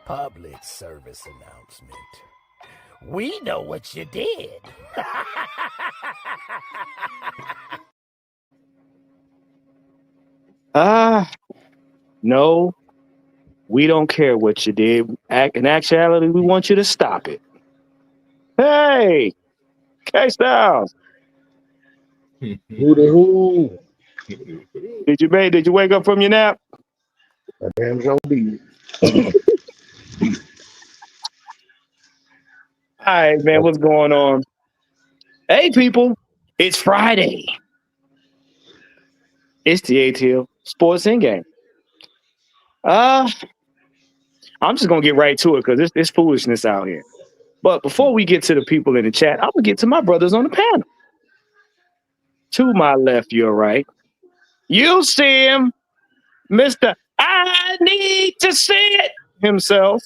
Public service announcement. We know what you did. No, we don't care what you did. In actuality, we want you to stop it. Hey, K-Styles. Who the who? Did you wake up from your nap? I damn sure did. All right, man, what's going on? Hey, people, it's Friday. It's the Atl Sportz Endgame. I'm just gonna get right to it because it's foolishness out here. But before we get to the people in the chat, I'm gonna get to my brothers on the panel. To my left, your right. You see him, Mr. I need to see it himself,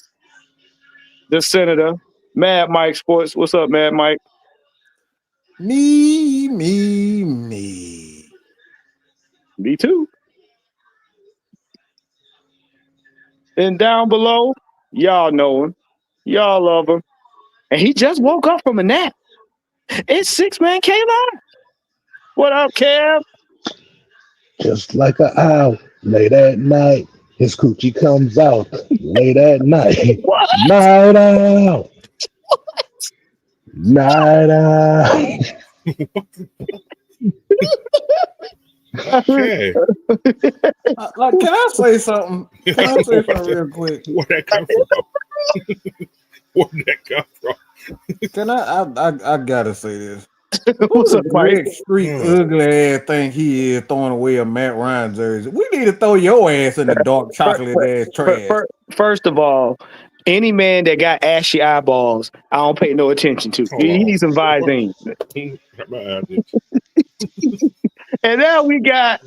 the Senator, Mad Mike Sports. What's up, Mad Mike? Me. Me too. And down below, y'all know him. Y'all love him. And he just woke up from a nap. It's 6-Man K-Live. What up, Kev? Just like an owl, late at night, his coochie comes out late at night. What? Night owl. Night owl. Okay. Can I say something? Can I say something real quick? Where'd that come from? Where'd that come from? Can I gotta say this. What's up, Greg Mike? Street ugly ass think he is throwing away a Matt Ryan jersey. We need to throw your ass in the dark chocolate ass trash. First of all, any man that got ashy eyeballs, I don't pay no attention to. He needs some Visine. And now we got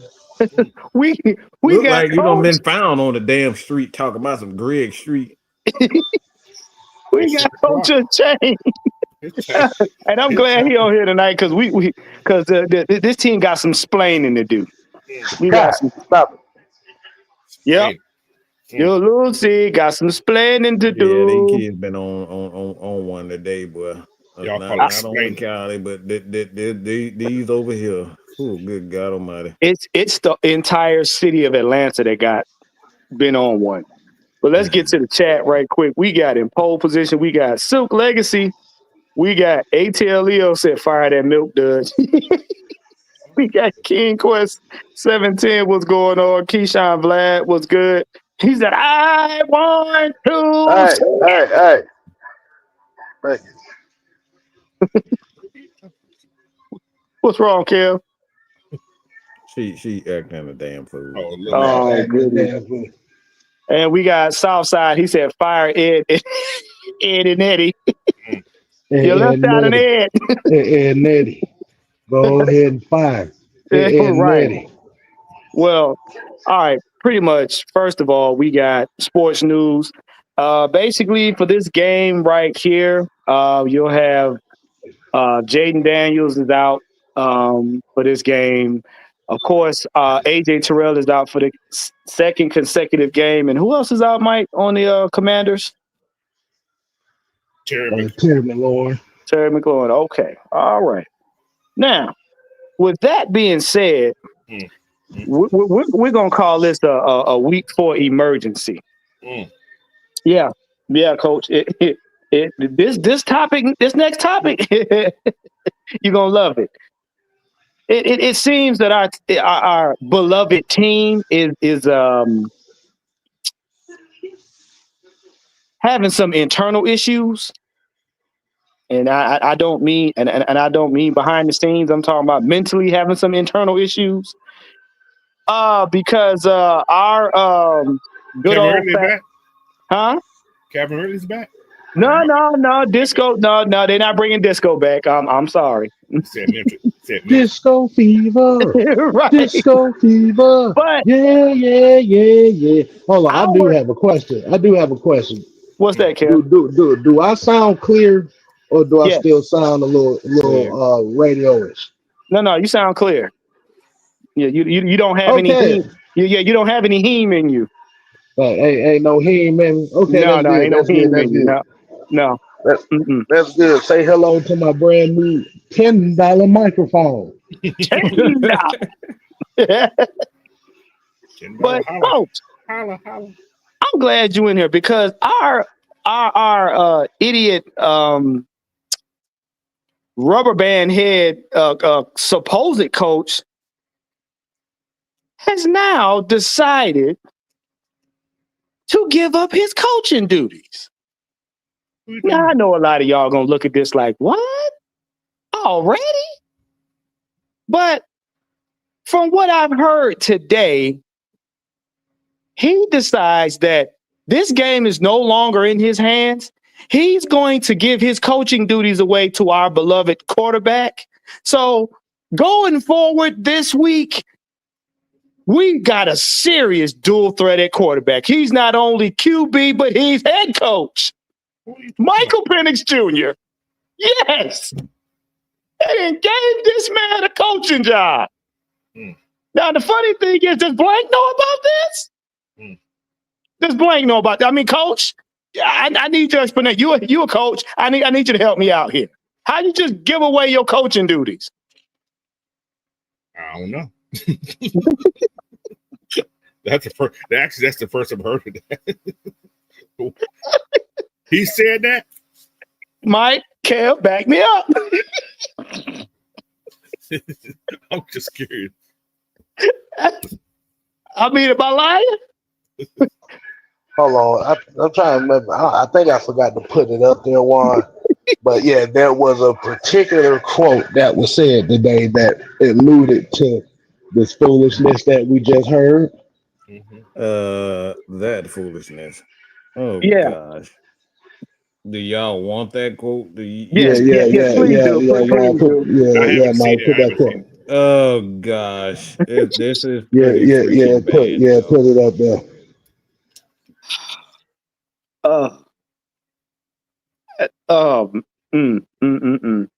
we Look got like you done been found on the damn street talking about some Greg Street. we got Coach Chain. And I'm glad he on here tonight because this team got some splaining to do. We got some stop it. Yep. Yo, Lucy got some splaining to do. Yeah, these kids been on one today, boy. Y'all not call it on one county, but these over here. Oh, good God Almighty! It's the entire city of Atlanta that got been on one. But let's get to the chat right quick. We got in pole position. We got Silk Legacy. We got ATL Leo said fire that milk does. We got King Quest 710. What's going on? Keyshawn Vlad, what's good? He said, I want to. Hey. Thank you. What's wrong, Kel? She acting a damn fool. Oh, goodness. And we got Southside. He said, fire Ed and Eddie. You left out an Ed. Ed and Eddie. Go ahead and fire. Ed and Right. Eddie. Well, all right. Pretty much, first of all, we got sports news. Basically, for this game right here, you'll have Jaden Daniels is out for this game. Of course, AJ Terrell is out for the second consecutive game. And who else is out, Mike, on the Commanders? Terry McLaurin. Terry McLaurin. Okay. All right. Now, with that being said, we're going to call this a week 4 emergency. Yeah, Coach. This next topic, you're going to love it. It seems that our beloved team is having some internal issues, and I don't mean and I don't mean behind the scenes. I'm talking about mentally having some internal issues. Because our good old Kevin Ridley's back. No, disco. No, they're not bringing disco back. I'm sorry. Disco fever. Right. Disco fever. But yeah. Hold on, I do have a question. What's that, Kev? Do I sound clear, or do I still sound a little radio-ish? No, you sound clear. Yeah, you don't have any heme. You don't have any heme in you. Ain't no him, man. Okay, No, that's no, good. ain't no That's good. him That's in you. good. No, no. That's Mm-mm. that's good. Say hello to my brand new $10 microphone. $10 But holla, coach, holla, holla. I'm glad you in here because our idiot rubber band head supposed coach has now decided to give up his coaching duties. Who you talking Now I about? know a lot of y'all gonna look at this like, what? Already? But from what I've heard today, he decides that this game is no longer in his hands. He's going to give his coaching duties away to our beloved quarterback. So going forward this week, we got a serious dual threat at quarterback. He's not only QB, but he's head coach. Who you talking about? Michael Penix Jr. Yes. And gave this man a coaching job. Hmm. Now, the funny thing is, does Blank know about this? Hmm. Does Blank know about that? I mean, coach, I need your explanation. You a coach. I need you to help me out here. How you just give away your coaching duties? I don't know. That's the first. Actually, that's the first I've heard of that. He said that. Mike, Kev, back me up. I'm just curious. I mean, am I lying? Hold on, I'm trying to remember. I think I forgot to put it up there, Juan. But yeah, there was a particular quote that was said today that alluded to this foolishness that we just heard. Mm-hmm. That foolishness. Oh Yeah. gosh. Do y'all want that quote? Yeah, Yes. yeah, Yes. yeah, Please yeah, do. yeah, Juan. Please do. I Yeah, haven't seen Mike, it. put I that haven't seen quote. it. Oh gosh. This is Yeah, pretty yeah, yeah, freaking bad though. put it up there. Uh, um. Mm, mm, mm, mm.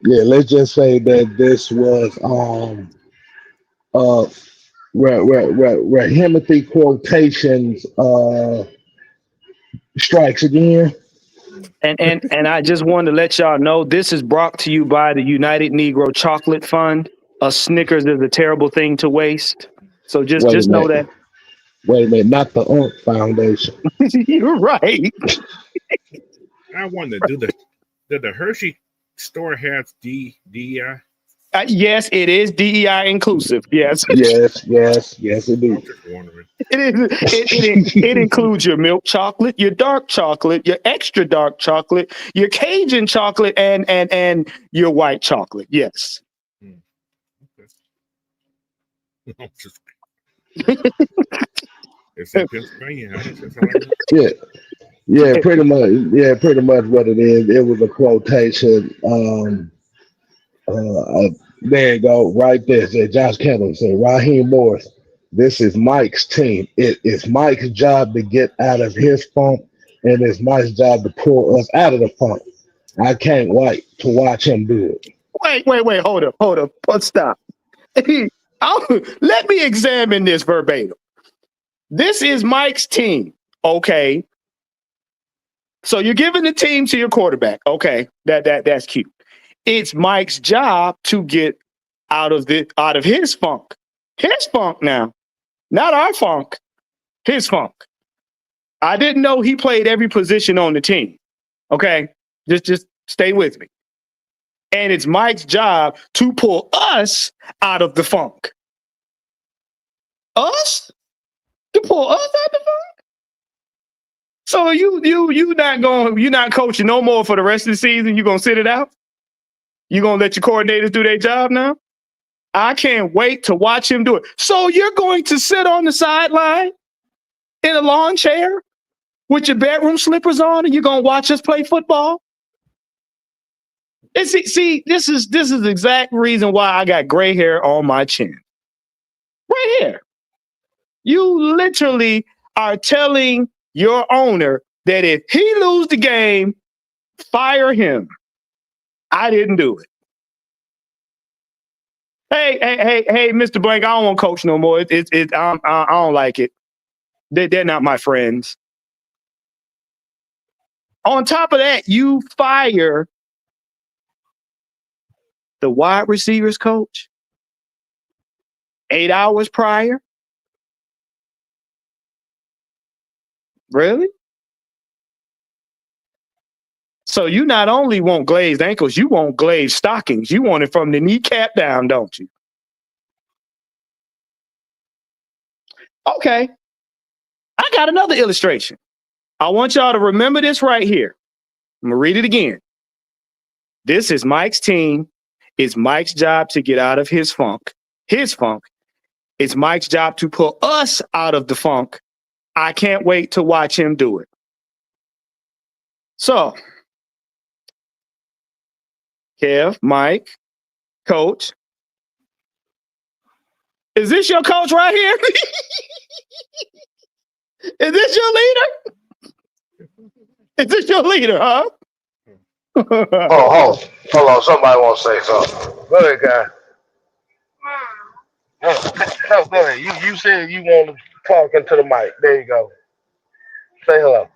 Yeah, let's just say that this was uh Rahimothy quotations strikes again. And I just wanted to let y'all know this is brought to you by the United Negro Chocolate Fund. A Snickers is a terrible thing to waste. So Wait a just know minute. that. Wait a minute, not the UNC Foundation. You're right. I wonder, do the Hershey store have DEI? Yes, it is DEI inclusive. Yes, Yes, yes, yes, it I'm do. just wondering. it is. It includes your milk chocolate, your dark chocolate, your extra dark chocolate, your Cajun chocolate, and your white chocolate. Yes. Hmm. Okay. I'm just. It's in Pennsylvania. That's all I know. Yeah, yeah, pretty much. Yeah, pretty much what it is. It was a quotation. There you go, right there. Said Josh Kendall said Raheem Morris. This is Mike's team. It is Mike's job to get out of his funk, and it's Mike's job to pull us out of the funk. I can't wait to watch him do it. Wait. Hold up. Stop. Let me examine this verbatim. This is Mike's team. Okay. So you're giving the team to your quarterback. Okay. That's cute. It's Mike's job to get out of his funk. His funk now. Not our funk. His funk. I didn't know he played every position on the team. Okay. Just stay with me. And it's Mike's job to pull us out of the funk. Us? To pull us out the funk? So you're not coaching no more for the rest of the season. You're gonna sit it out? You're gonna let your coordinators do their job now? I can't wait to watch him do it. So you're going to sit on the sideline in a lawn chair with your bedroom slippers on and you're gonna watch us play football? And see, this is the exact reason why I got gray hair on my chin. Right here. You literally are telling your owner that if he lose the game, fire him. I didn't do it. Hey, Mr. Blank, I don't want to coach no more. I don't like it. They're not my friends. On top of that, you fire the wide receivers coach 8 hours prior. Really? So you not only want glazed ankles, you want glazed stockings. You want it from the kneecap down, don't you? Okay. I got another illustration. I want y'all to remember this right here. I'm going to read it again. This is Mike's team. It's Mike's job to get out of his funk. His funk. It's Mike's job to pull us out of the funk. I can't wait to watch him do it. So, Kev, Mike, coach. Is this your coach right here? Is this your leader? Is this your leader, huh? Hold on. Somebody wants to say something. Go ahead, guy. Go ahead. You said you want to talk into the mic. There you go. Say hello.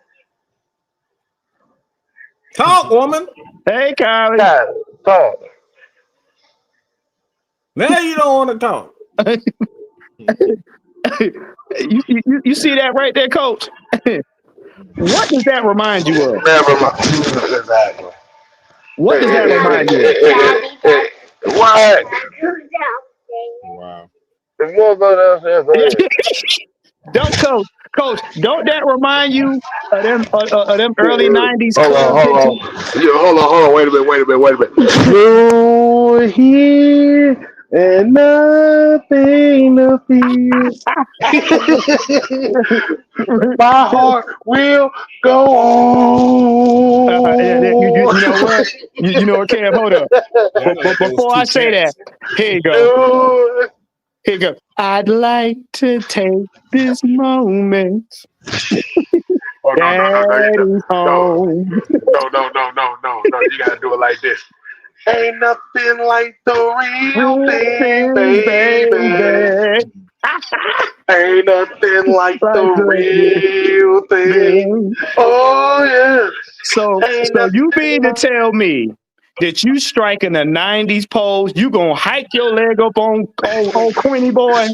Talk, woman. Hey, Kylie. Kylie, talk. Now you don't want to talk. You see that right there, coach? What does that remind you of? Never mind. Exactly. What does that remind you of? What? Wow. If you want to go downstairs, go ahead. Don't, coach, don't that remind you of them early 90s Hold on. Hold on. Wait a minute. You're here and nothing to fear. My heart will go on. You know what? You know what, Cam? Hold up. But before I say that, here you go. Here you go. I'd like to take this moment. No. You gotta do it like this. Ain't nothing like the real thing, baby. Ain't nothing like the real thing. Oh yeah. So you mean to tell me that you striking a 90s pose, you gonna hike your leg up on Queenie boy?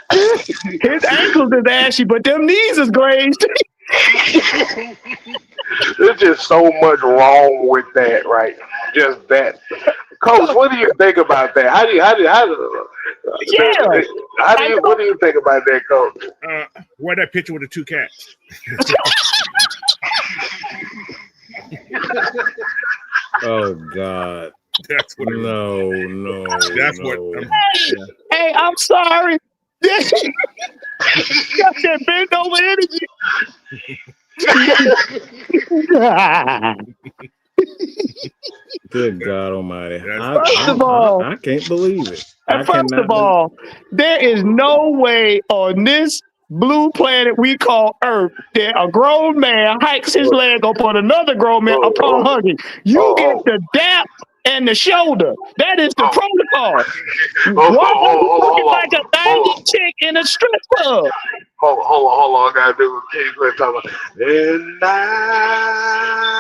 His ankles is ashy, but them knees is glazed. There's just so much wrong with that, right? Just that. Coach, what do you think about that? What do you think about that, Coach? Where that picture with the two cats? Oh God. That's what. No. That's no. what. Hey, I'm sorry. Got that bend over energy. Good God Almighty! First of all, I can't believe it. First of all, there is no way on this blue planet we call Earth that a grown man hikes his leg up on another grown man upon hugging. You get the dap and the shoulder. That is the protocol. Why are you looking like a 90 chick in a strip club? Hold on. I gotta do what King Chris talking about. And I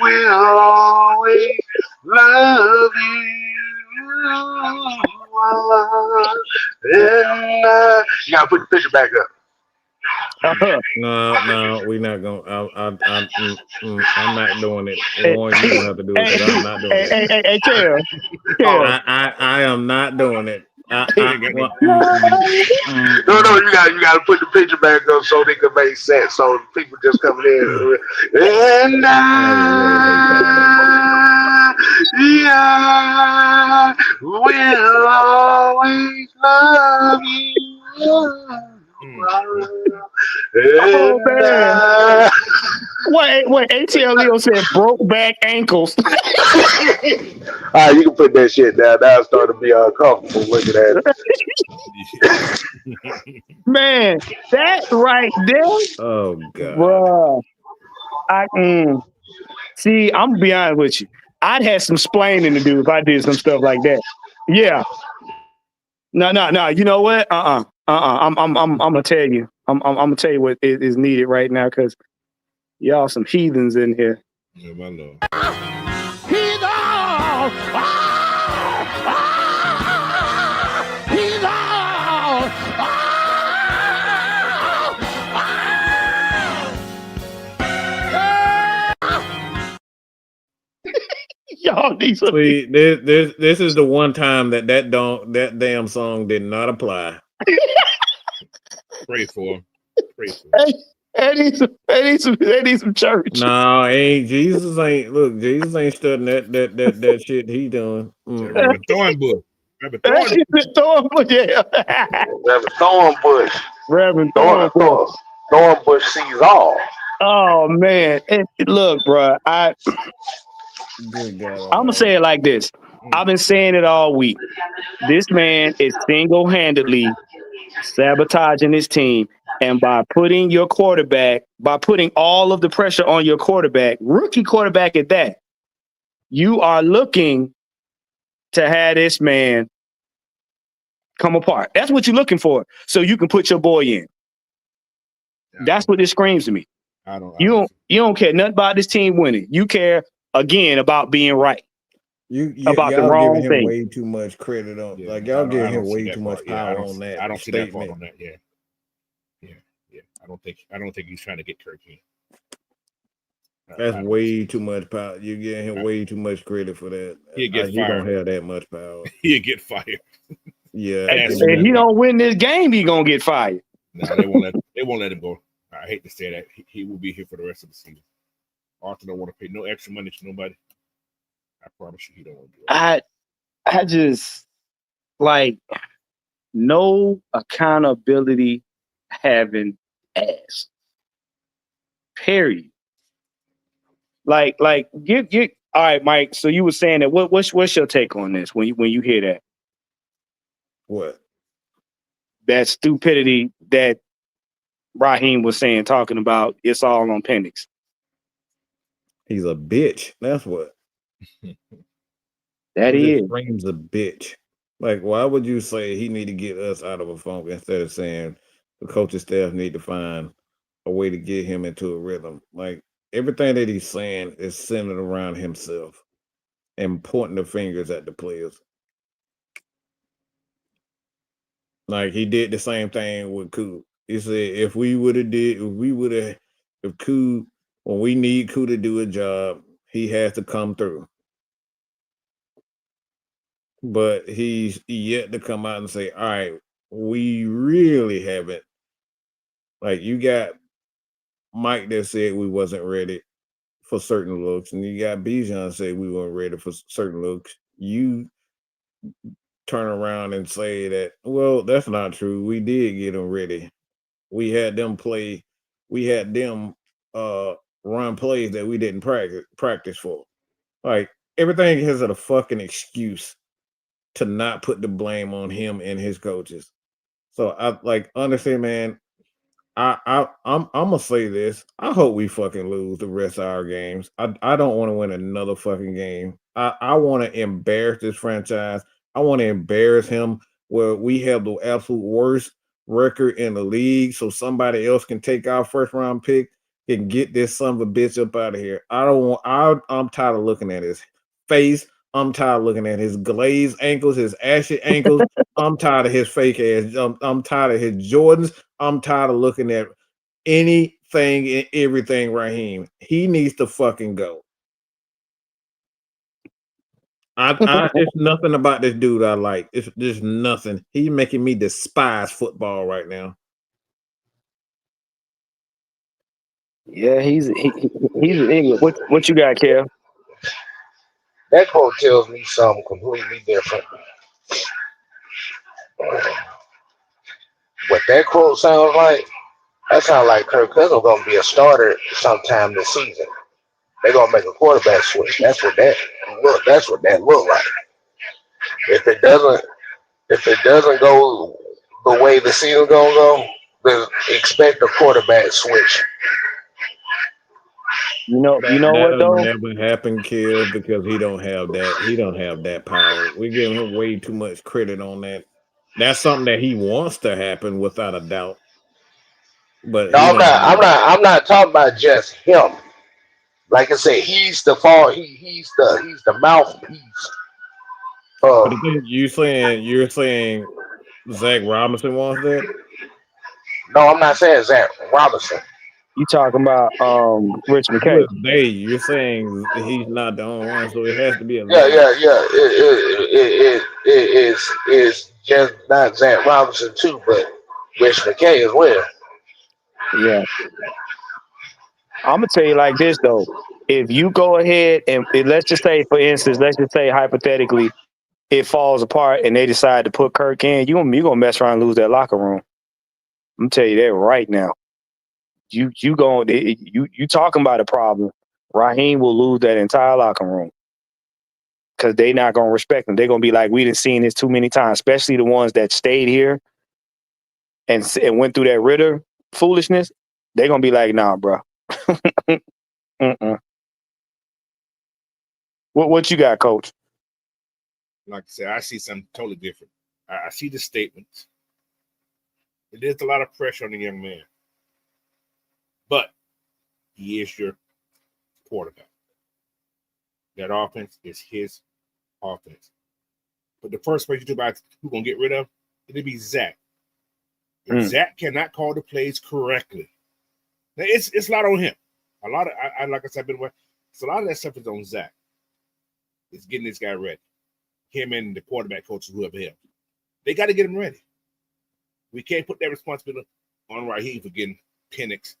will always love you. And you gotta put the picture back up. No, we're not gonna. I'm not doing it. Warren, you gonna have to do it. I'm not doing it. Hey, Kel. I am not doing it. No, you gotta put the picture back up so they can make sense. So people just coming in. And I will always love you. Oh, man. Wait, ATL Leo said broke back ankles. All right, you can put that shit down. Now it's starting to be uncomfortable looking at it. Man, that right there. Oh God. Bruh. See, I'm gonna be honest with you. I'd have some splaining to do if I did some stuff like that. Yeah. No. You know what? I'm gonna tell you. I'm gonna tell you what is needed right now because y'all some heathens in here. Yeah, my lord. He's all. He's all. Y'all need some. See, this is the one time that damn song did not apply. Pray for him. Pray for him. They need some church. No, Jesus ain't studying that shit he doing. Reverend Thornbush. Reverend Thornbush, yeah. Reverend Thornbush. Reverend Thornbush. Thornbush sees all. Oh man, look, bro. I'm gonna say it like this. I've been saying it all week. This man is single-handedly sabotaging his team, and by putting all of the pressure on your quarterback, rookie quarterback at that, you are looking to have this man come apart. That's what you're looking for, so you can put your boy in. That's what this screams to me. You don't care nothing about this team winning. You care again about being right. About y'all the wrong giving him thing. way too much credit on. Y'all giving him way too much power on that. I don't see that part on that. Yeah. I don't think he's trying to get Kirk in. That's way too much power. You're giving him way too much credit for that. He'll get He fired. don't have that much power. He'll get fired. Yeah. If he don't win this game, he gonna get fired. No, they won't let him go. I hate to say that. He will be here for the rest of the season. Arthur don't want to pay no extra money to nobody. I promise you, he don't want to do it. I just like no accountability having ass. Period. Like get all right, Mike. So you were saying that what's your take on this when you hear that? What? That stupidity that Raheem was saying, talking about it's all on Penix. He's a bitch. That's what. That he is. Screams a bitch. Like, why would you say he need to get us out of a funk instead of saying the coaching staff need to find a way to get him into a rhythm? Like, everything that he's saying is centered around himself and pointing the fingers at the players. Like, he did the same thing with Koo. He said, if Koo, when we need Koo to do a job, he has to come through. But he's yet to come out and say, all right, we really haven't. Like, you got Mike that said we wasn't ready for certain looks, and you got Bijan say we weren't ready for certain looks. You turn around and say that, well, that's not true. We did get them ready. We had them play. We had them run plays that we didn't practice for. Like, everything has a fucking excuse to not put the blame on him and his coaches. So I like honestly, man. I'm gonna say this. I hope we fucking lose the rest of our games. I don't want to win another fucking game. I want to embarrass this franchise. I want to embarrass him where we have the absolute worst record in the league, so somebody else can take our first round pick and get this son of a bitch up out of here. I'm tired of looking at his face. I'm tired of looking at his glazed ankles, his ashy ankles. I'm tired of his fake ass. I'm tired of his Jordans. I'm tired of looking at anything and everything, Raheem. He needs to fucking go. It's nothing about this dude I like. It's just nothing. He's making me despise football right now. Yeah, he's an idiot. What you got, Kev? That quote tells me something completely different. What that quote sounds like, that sounds like Kirk Cousins going to be a starter sometime this season. They're going to make a quarterback switch. That's what that look like. If it doesn't go the way the season's going to go, then expect a quarterback switch. You know what though? Never happen, Kill, because he don't have that. He don't have that power. We give him way too much credit on that. That's something that he wants to happen without a doubt. But No, I'm not talking about just him. Like I said, he's the fall. He's the mouthpiece. But the thing you're saying Zach Robinson wants that? No, I'm not saying Zach Robinson. You talking about Rich McKay? You're saying he's not the only one, so it has to be a Yeah. It's just not Zach Robinson too, but Rich McKay as well. Yeah. I'm gonna tell you like this though. If you go ahead and let's just say, for instance, let's just say hypothetically, it falls apart and they decide to put Kirk in, you gonna mess around and lose that locker room. I'm gonna tell you that right now. You talking about a problem. Raheem will lose that entire locker room because they not gonna respect him. They're gonna be like, we done seen this too many times, especially the ones that stayed here and went through that Ritter foolishness. They're gonna be like, nah, bro. What you got, Coach? Like I said, I see something totally different. I see the statements. There's a lot of pressure on the young man. But he is your quarterback. That offense is his offense. But the first person you talk about who's going to get rid of, it'll be Zach. If Zach cannot call the plays correctly, now it's a lot on him. A lot of, like I said, it's a lot of that stuff is on Zach. It's getting this guy ready. Him and the quarterback coach, whoever else. They got to get him ready. We can't put that responsibility on Raheem for getting Penix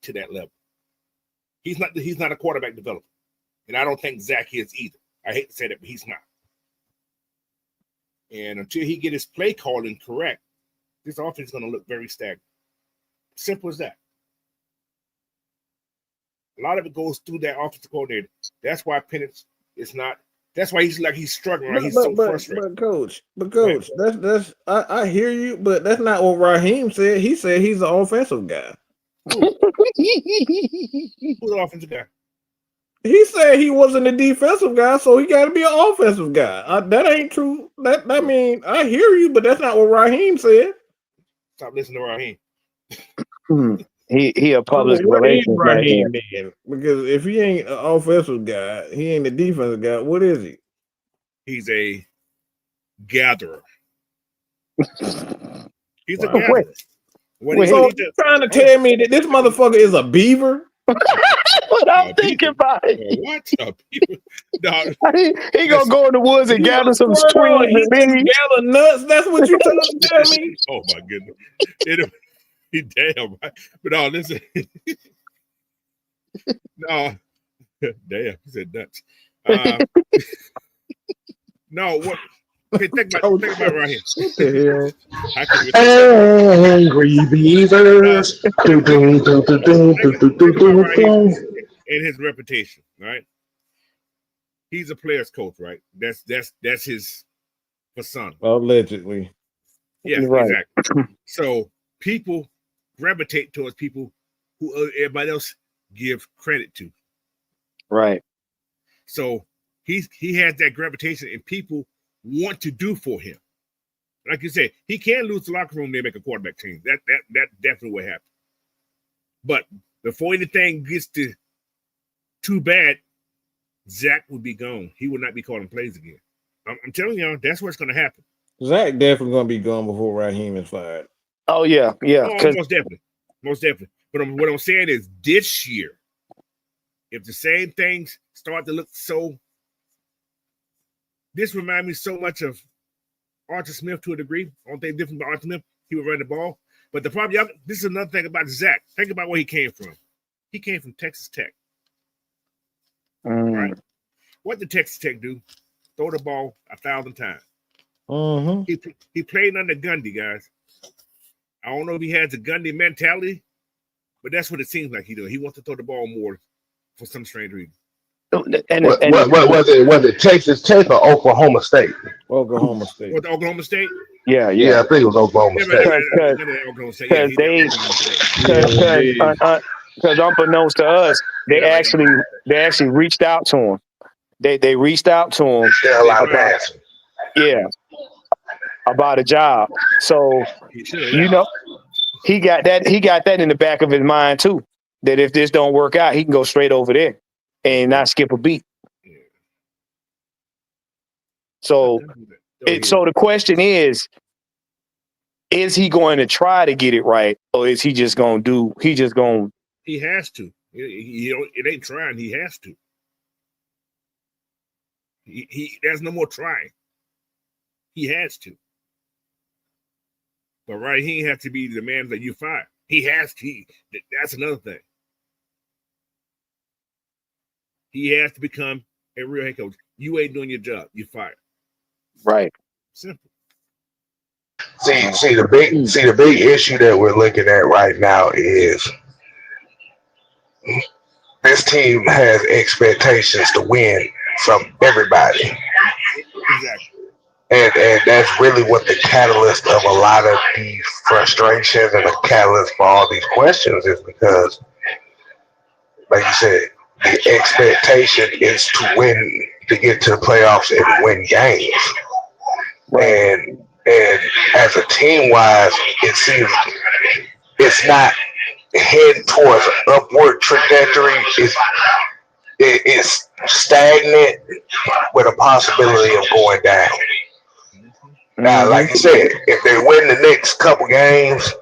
to that level. He's not a quarterback developer. And I don't think Zach is either. I hate to say that, but he's not. And until he get his play calling correct, this offense is going to look very stagnant. Simple as that. A lot of it goes through that offensive coordinator. That's why Penix is not. That's why he's struggling. Right? He's so frustrated. But coach, that's I hear you, but that's not what Raheem said. He said he's an offensive guy. Who's the offensive guy? He said he wasn't a defensive guy, so he got to be an offensive guy. That ain't true. I mean, I hear you, but that's not what Raheem said. Stop listening to Raheem. He a public relations Raheem man. Because if he ain't an offensive guy, he ain't a defensive guy. What is he? He's a gatherer. He's a gatherer. So you trying to tell me that this motherfucker is a beaver? What I'm thinking about it. What? A beaver? No. He gonna go in the woods and gather some twigs and gather nuts. That's what you trying to tell me? Oh my goodness. Damn, right? But no, listen. No, damn, he said nuts. No, what? Okay, think about it right here. What the hell? Angry beavers. And his reputation, right? He's a player's coach, right? That's his persona. Allegedly. Yeah, right. Exactly. So people gravitate towards people who everybody else give credit to. Right. So he has that gravitation, and people want to do for him. Like you said, he can lose the locker room. They make a quarterback change. That definitely will happen. But before anything gets too bad, Zach would be gone. He would not be calling plays again. I'm telling y'all, that's what's going to happen. Zach definitely going to be gone before Raheem is fired. Oh yeah. Oh, most definitely. But what I'm saying is, this year, if the same things start to look so, this reminds me so much of Arthur Smith to a degree. Only thing different about Arthur Smith, he would run the ball. But the problem, this is another thing about Zach. Think about where he came from. He came from Texas Tech. Right? What did Texas Tech do? Throw the ball 1,000 times. Mm-hmm. He played under Gundy, guys. I don't know if he has a Gundy mentality, but that's what it seems like he does. He wants to throw the ball more for some strange reason. Was it Texas Tech or Oklahoma State? Oklahoma State. What, Oklahoma State? Yeah, I think it was Oklahoma State. Because unbeknownst to us, they actually reached out to him. They reached out to him. A lot of passing. Yeah. about a job. So He should, you know, he got that in the back of his mind too. That if this don't work out, he can go straight over there and not skip a beat. Yeah. So so the question is he going to try to get it right, or is he just going to He has to. It ain't trying. He has to. There's no more trying. He has to. But Raheem has to be the man that you fire. He has to. That's another thing. He has to become a real head coach. You ain't doing your job. You fired. Right. Simple. See the big issue that we're looking at right now is this team has expectations to win from everybody. Exactly. And that's really what the catalyst of a lot of these frustrations and the catalyst for all these questions is, because, like you said, the expectation is to win, to get to the playoffs and win games. Right. And as a team wise, it seems it's not heading towards an upward trajectory. It's stagnant with a possibility of going down. Now, like you said, if they win the next couple games,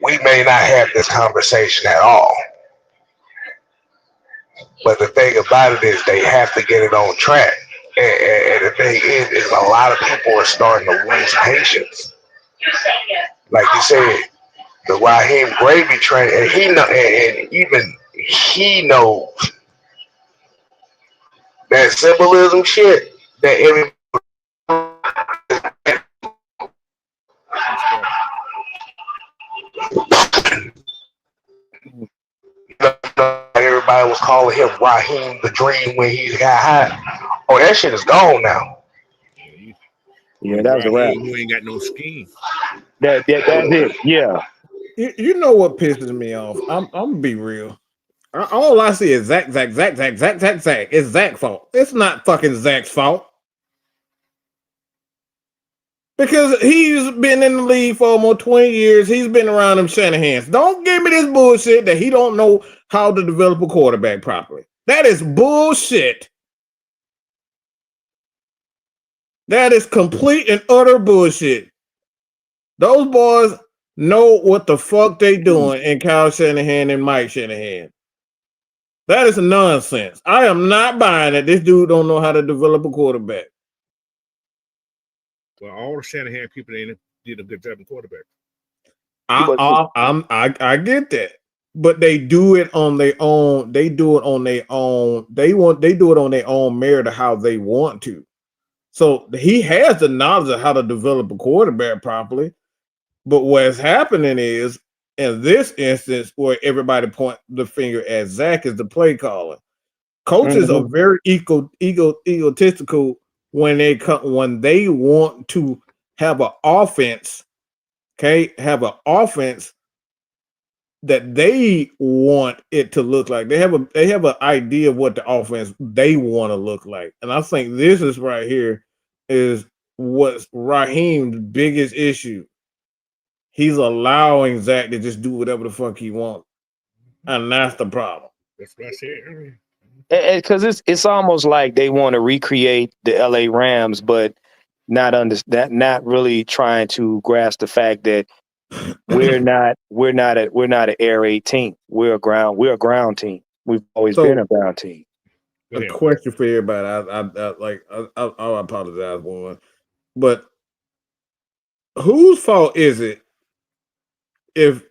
we may not have this conversation at all. But the thing about it is they have to get it on track. And the thing is a lot of people are starting to lose patience. Like you said, the Raheem Gravy train, and even he knows that symbolism shit that everybody. Everybody was calling him Raheem the Dream when he got hot. Oh, that shit is gone now. Yeah, that was a wrap. Who ain't got no scheme. That's it. Yeah. You know what pisses me off? I'm gonna be real. All I see is Zach. It's Zach's fault. It's not fucking Zach's fault. Because he's been in the league for almost 20 years. He's been around them Shanahans. Don't give me this bullshit that he don't know how to develop a quarterback properly. That is bullshit. That is complete and utter bullshit. Those boys know what the fuck they doing in Kyle Shanahan and Mike Shanahan. That is nonsense. I am not buying it. This dude don't know how to develop a quarterback. Well, all the Shanahan people did a good job in quarterback. I get that, but they do it on their own. They do it on their own. They do it on their own merit of how they want to. So he has the knowledge of how to develop a quarterback properly. But what's happening is, in this instance, where everybody point the finger at Zach as the play caller, coaches are very egotistical when they want to have an offense. Okay, have an offense that they want it to look like. They have an idea of what the offense they want to look like, and I think this is right here is what's Raheem's biggest issue. He's allowing Zach to just do whatever the fuck he wants, and that's the problem. That's what I said earlier. Because it's almost like they want to recreate the LA Rams, but not really trying to grasp the fact that we're not an air raid team. We're a ground team. We've always been a ground team. A question for everybody. I apologize, one, but whose fault is it if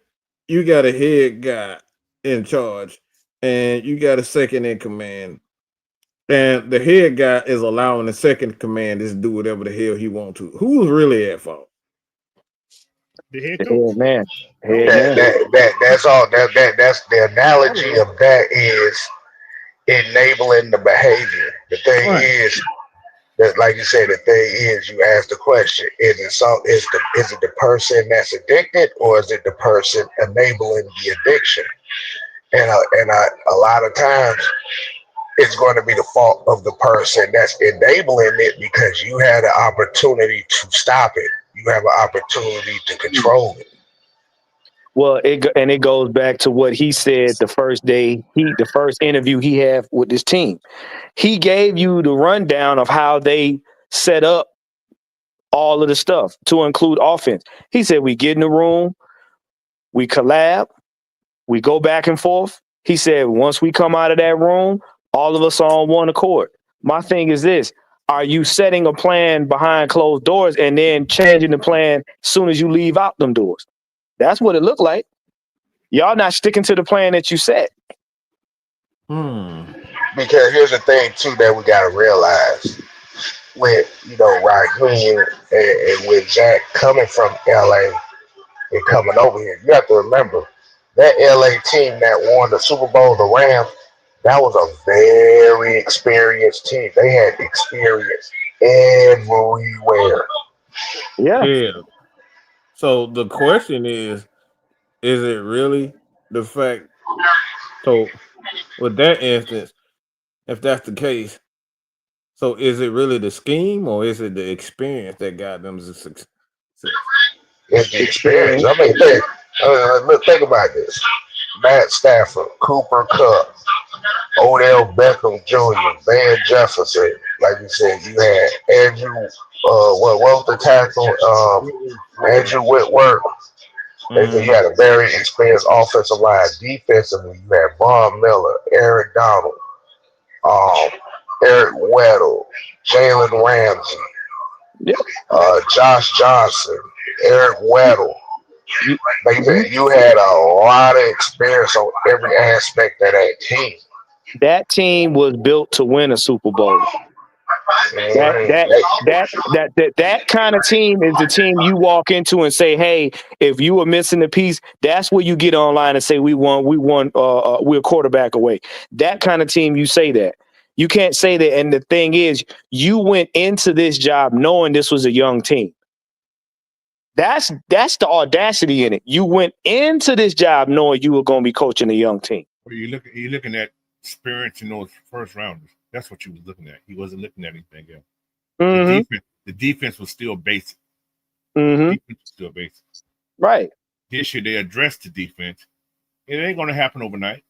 you got a head guy in charge and you got a second in command, and the head guy is allowing the second in command to do whatever the hell he wants to? Who's really at fault? The head coach. Man. That's all. That's the analogy of that is enabling the behavior. The thing is that, like you said, the thing is you ask the question: is it the person that's addicted, or is it the person enabling the addiction? And a lot of times it's going to be the fault of the person that's enabling it because you had an opportunity to stop it. You have an opportunity to control it. Well, it goes back to what he said the first day, the first interview he had with this team. He gave you the rundown of how they set up all of the stuff to include offense. He said, we get in the room, we collab, we go back and forth. He said, once we come out of that room, all of us are on one accord. My thing is this. Are you setting a plan behind closed doors and then changing the plan as soon as you leave out them doors? That's what it looked like. Y'all not sticking to the plan that you set. Because here's the thing too that we gotta realize with Raheem and with Jack coming from LA and coming over here, you have to remember that LA team that won the Super Bowl, the Rams, that was a very experienced team. They had experience everywhere. Yeah. So the question is it really the fact? So with that instance, if that's the case, so is it really the scheme or is it the experience that got them to success? It's the experience. I mean, think about this. Matt Stafford, Cooper Kupp, Odell Beckham Jr., Van Jefferson. Like you said, you had Andrew, what was the tackle? Andrew Whitworth. You had a very experienced offensive line. Defensively, you had Von Miller, Aaron Donald, Eric Weddle, Jalen Ramsey, Josh Johnson, Eric Weddle. You had a lot of experience on every aspect of that team. That team was built to win a Super Bowl. That kind of team is the team you walk into and say, hey, if you were missing a piece, that's where you get online and say we're a quarterback away. That kind of team, you say that. You can't say that. And the thing is, you went into this job knowing this was a young team. That's the audacity in it. You went into this job knowing you were going to be coaching a young team. Well, you're looking at experience in those first rounders. That's what you was looking at. He wasn't looking at anything else. Mm-hmm. The defense was still basic. Mm-hmm. The defense was still basic. Right. This year they addressed the defense. It ain't going to happen overnight.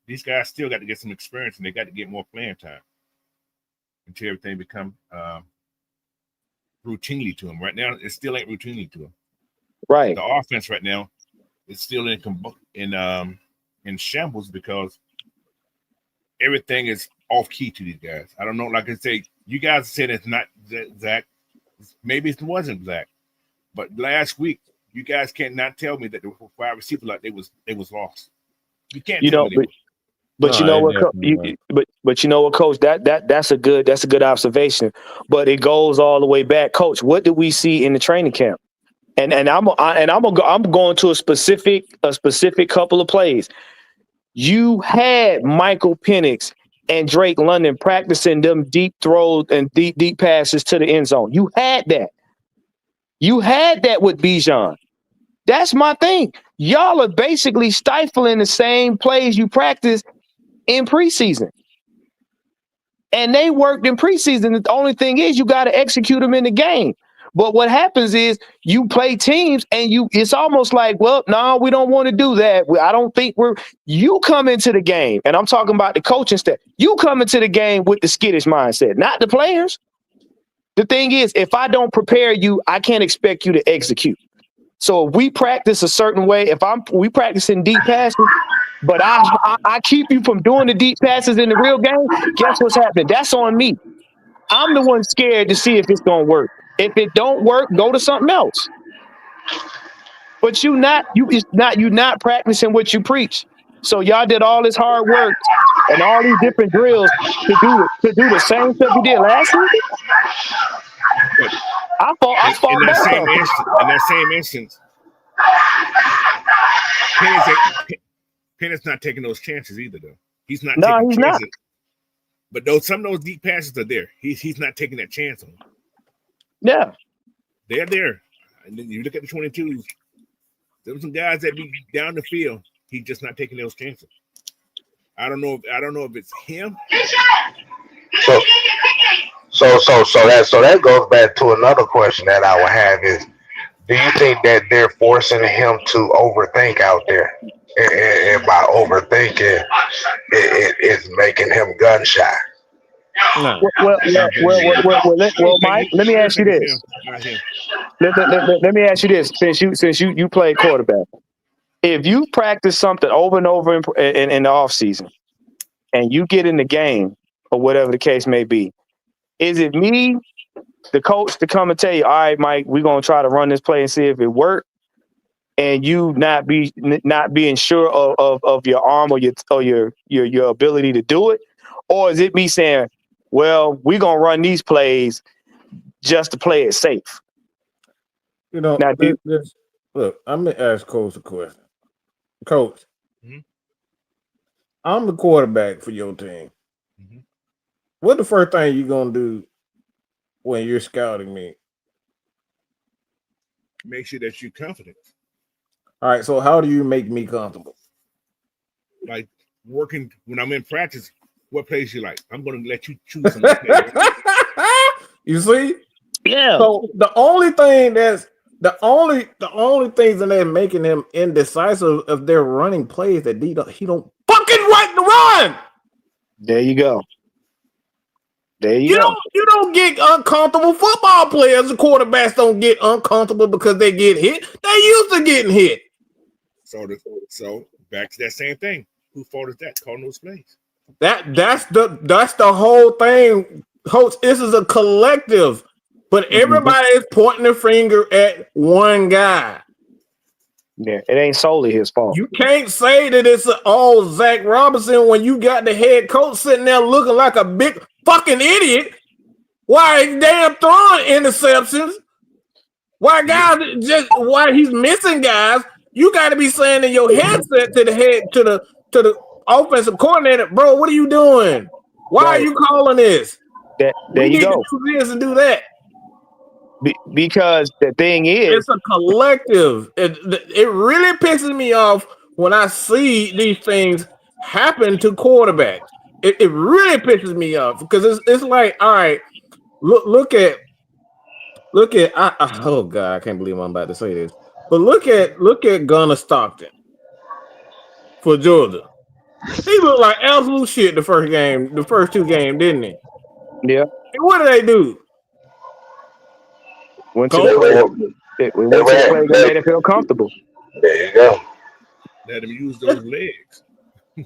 These guys still got to get some experience and they got to get more playing time until everything become routinely to them. Right now, it still ain't routinely to them. Right. The offense right now is still in shambles because everything is off key to these guys. I don't know. Like I say, you guys said it's not Zach. Maybe it wasn't Zach. But last week, you guys cannot tell me that the wide receiver like they was lost. You can't tell me. But you know what, but you know what, Coach, that's a good observation. But it goes all the way back, Coach. What did we see in the training camp? And I'm going to a specific couple of plays. You had Michael Penix and Drake London practicing them deep throws and deep passes to the end zone. You had that. You had that with Bijan. That's my thing. Y'all are basically stifling the same plays you practice in preseason. And they worked in preseason. The only thing is you got to execute them in the game. But what happens is you play teams and it's almost like, well, no, we don't want to do that. I don't think you come into the game, and I'm talking about the coaching staff. You come into the game with the skittish mindset, not the players. The thing is, if I don't prepare you, I can't expect you to execute. So if we practice a certain way, we practicing deep passes, but I keep you from doing the deep passes in the real game, guess what's happening? That's on me. I'm the one scared to see if it's going to work. If it don't work, go to something else. But you're not practicing what you preach. So y'all did all this hard work and all these different drills to do the same stuff you did last season. I fought in that same instance, Penix not taking those chances either, though. He's not taking chances. Not. But some of those deep passes are there. He's not taking that chance on them. Yeah. They're there. And then you look at the 22s. There were some guys that be down the field. He's just not taking those chances. I don't know if it's him. So that goes back to another question that I would have is, do you think that they're forcing him to overthink out there? And by overthinking, it's making him gun shy. No. Well, Mike, let me ask you this. Let me ask you this. Since you played quarterback, if you practice something over and over in the off season, and you get in the game or whatever the case may be, is it me, the coach, to come and tell you, all right, Mike, we're gonna try to run this play and see if it worked, and you not being sure of your arm or your ability to do it, or is it me saying, well, we're gonna run these plays just to play it safe? You know, Now, look, I'm gonna ask Coach a question. Coach, I'm the quarterback for your team. What the first thing you gonna do when you're scouting me? Make sure that you're confident. All right, so how do you make me comfortable? Like working when I'm in practice, what plays you like? I'm going to let you choose some plays. You see? Yeah. So the only thing things that making him indecisive of their running plays that he don't fucking like to run. There you go. You don't get uncomfortable. Football players, the quarterbacks don't get uncomfortable because they get hit. They used to getting hit. So back to that same thing. Who fault is that? Calling those plays. That's the whole thing, Coach. This is a collective, but everybody is pointing their finger at one guy. Yeah, it ain't solely his fault. You can't say that it's all Zach Robinson when you got the head coach sitting there looking like a big fucking idiot. Why damn throwing interceptions? Why he's missing guys? You got to be saying in your headset to the offensive coordinator, bro, what are you doing? Why are you calling this? There you go. To do this and do that. Because the thing is, it's a collective. It really pisses me off when I see these things happen to quarterbacks. It really pisses me off because it's like, all right, look at oh God, I can't believe I'm about to say this. But look at Gunnar Stockton for Georgia. He looked like absolute shit the first two games, didn't he? Yeah. And what did they do? Went to the play that made it feel comfortable. There you go. Let him use those legs.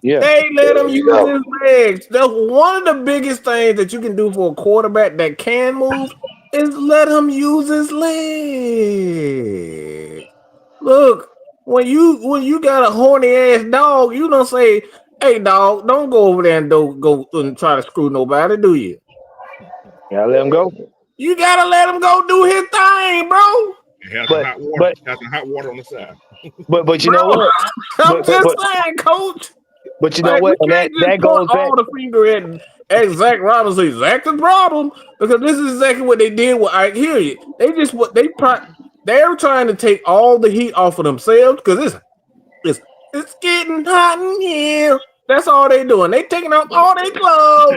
Yeah. They let him use his legs. That's one of the biggest things that you can do for a quarterback that can move is let him use his legs. Look, when you got a horny ass dog, you don't say, "Hey, dog, don't go over there and go and try to screw nobody," do you? Yeah, let him go. You gotta let him go do his thing, bro. Have some hot water on the side. But you know what? I'm just saying, Coach. But you know what? And that goes back. All the finger at Zach Robinson. Zach the problem because this is exactly what they did with Ike Hilliard. They're trying to take all the heat off of themselves because it's getting hot in here. That's all they doing. They taking off all their clothes.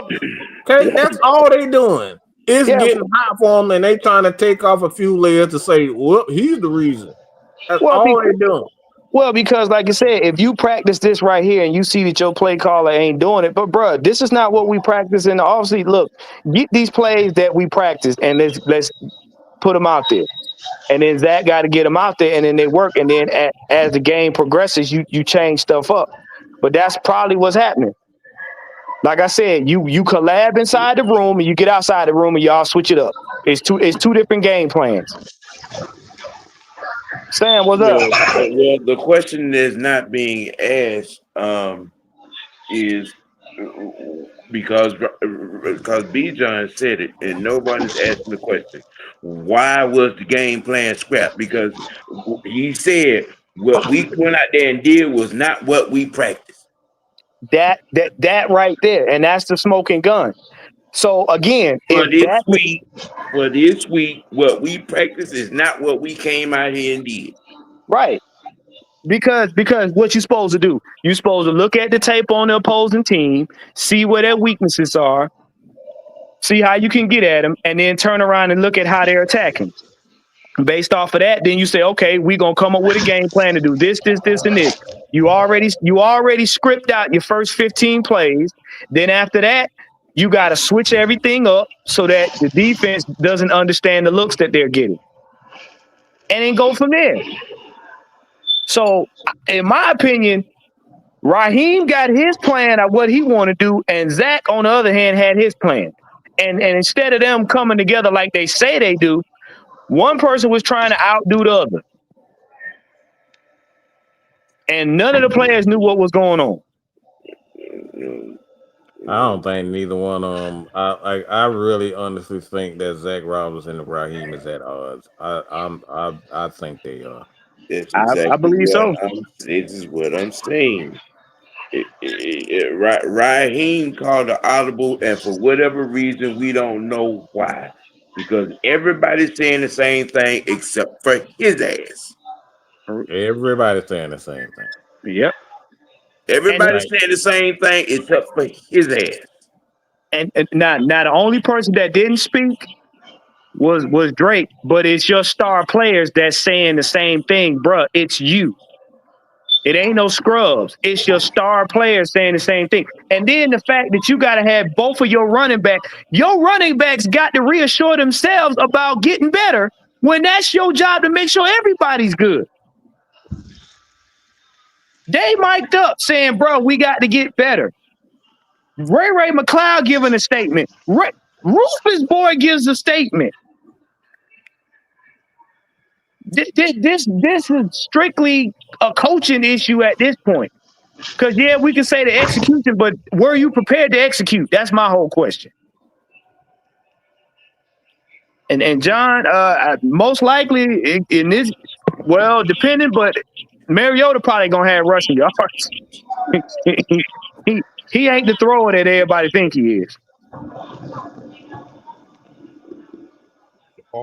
Okay, that's all they doing. It's getting hot for them, and they trying to take off a few layers to say, "Well, he's the reason." That's all they doing. Well, because like I said, if you practice this right here and you see that your play caller ain't doing it, but bro, this is not what we practice in the offseason. Look, get these plays that we practice and let's put them out there. And then Zach got to get them out there, and then they work. And then as the game progresses, you change stuff up. But that's probably what's happening. Like I said, you collab inside the room and you get outside the room and y'all switch it up. It's two different game plans. Sam, what's up? Well, the question is not being asked is because B. John said it and nobody's asking the question. Why was the game plan scrapped? Because he said what we went out there and did was not what we practiced. That right there, and that's the smoking gun. So again, for this week, what we practice is not what we came out here and did. Right. Because what you're supposed to do, you're supposed to look at the tape on the opposing team, see where their weaknesses are, see how you can get at them, and then turn around and look at how they're attacking. Based off of that, then you say, okay, we're gonna come up with a game plan to do this, and this. You already script out your first 15 plays. Then after that, you got to switch everything up so that the defense doesn't understand the looks that they're getting, and then go from there. So, in my opinion, Raheem got his plan of what he want to do, and Zach, on the other hand, had his plan. And instead of them coming together like they say they do, one person was trying to outdo the other. And none of the players knew what was going on. I don't think neither one of them. I really honestly think that Zach Robinson and Raheem is at odds. I think they are. That's exactly I believe so. This is what I'm saying. Raheem called the audible, and for whatever reason, we don't know why. Because everybody's saying the same thing except for his ass. Everybody's saying the same thing. Yep. Everybody's saying the same thing except for his ass. And now the only person that didn't speak was Drake, but it's your star players that's saying the same thing, bruh. It's you. It ain't no scrubs. It's your star players saying the same thing. And then the fact that you got to have both of your running backs got to reassure themselves about getting better when that's your job to make sure everybody's good. They mic'd up saying, bro, we got to get better. Ray McLeod giving a statement. Rufus Boy gives a statement. This is strictly a coaching issue at this point. Because, yeah, we can say the execution, but were you prepared to execute? That's my whole question. And John, most likely in this, well, depending, but Mariota probably going to have rushing yards. He ain't the thrower that everybody think he is.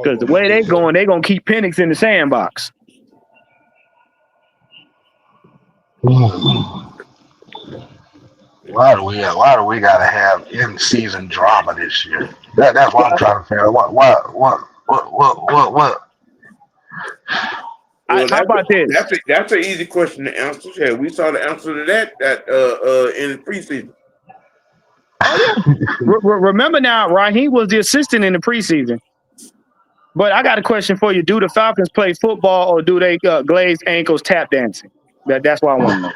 Because the way they're going to keep Penix in the sandbox. Why do we gotta have in-season drama this year? That's what I'm trying to figure out. What? Well, how about this? That's an easy question to answer. Yeah, we saw the answer to that in the preseason. Oh, yeah. Remember now, Raheem was the assistant in the preseason. But I got a question for you. Do the Falcons play football or do they glazed ankles tap dancing? That's what I want to know.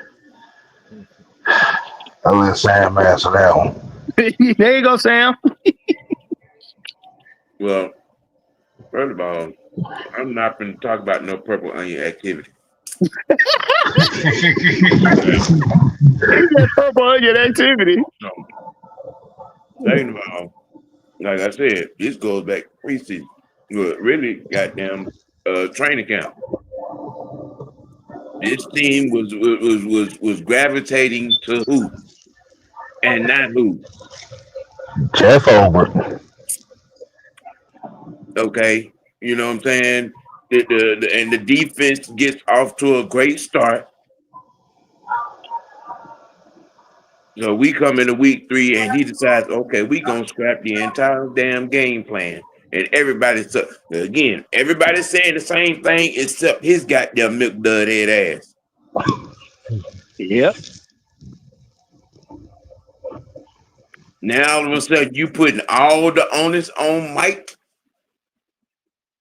I'll let Sam answer that one. There you go, Sam. Well, first of all, I'm not going to talk about no purple onion activity. Purple onion activity. No. Second of all, like I said, this goes back to preseason. Well, really, goddamn training camp. This team was gravitating to who, and not who. Jeff Over. Okay, you know what I'm saying. And the defense gets off to a great start. So we come into week 3 and he decides, okay, we gonna scrap the entire damn game plan. And everybody's saying the same thing except his goddamn milk dud head ass. Yep. Now all of a sudden you putting all the onus on Mike,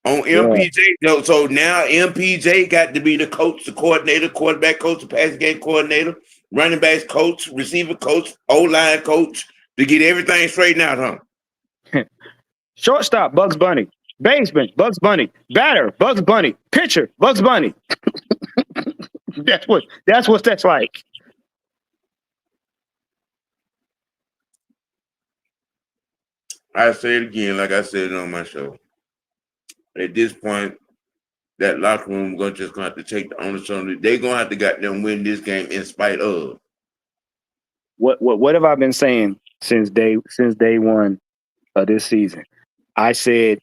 on MPJ. Yeah. So now MPJ got to be the coach, the coordinator, quarterback coach, the passing game coordinator, running backs coach, receiver coach, O-line coach to get everything straightened out, huh? Shortstop, Bugs Bunny. Baseman, Bugs Bunny. Batter, Bugs Bunny. Pitcher, Bugs Bunny. That's what that's like. I say it again, like I said it on my show. At this point, that locker room just gonna have to take the onus on it. They're gonna have to goddamn win this game in spite of. What have I been saying since day one of this season? I said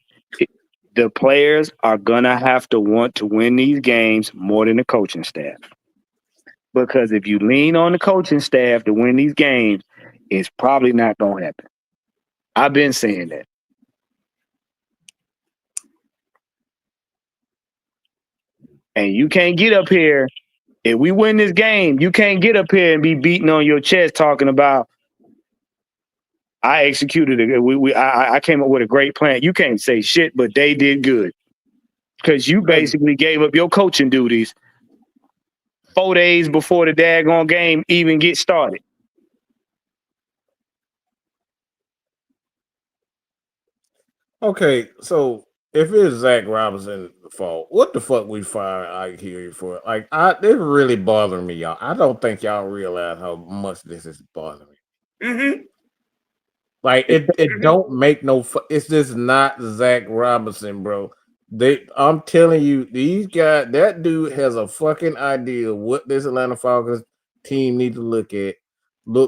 the players are gonna have to want to win these games more than the coaching staff. Because if you lean on the coaching staff to win these games, it's probably not going to happen. I've been saying that. And you can't get up here. If we win this game, you can't get up here and be beating on your chest talking about, I executed it. I came up with a great plan. You can't say shit, but they did good. Because you basically gave up your coaching duties 4 days before the daggone game even gets started. Okay, so if it's Zach Robinson's fault, what the fuck we fire Ike here for? Like, this really bothering me, y'all. I don't think y'all realize how much this is bothering me. Mm-hmm. Like, it don't make no. It's just not Zach Robinson, bro. I'm telling you, these guys. That dude has a fucking idea of what this Atlanta Falcons team need to look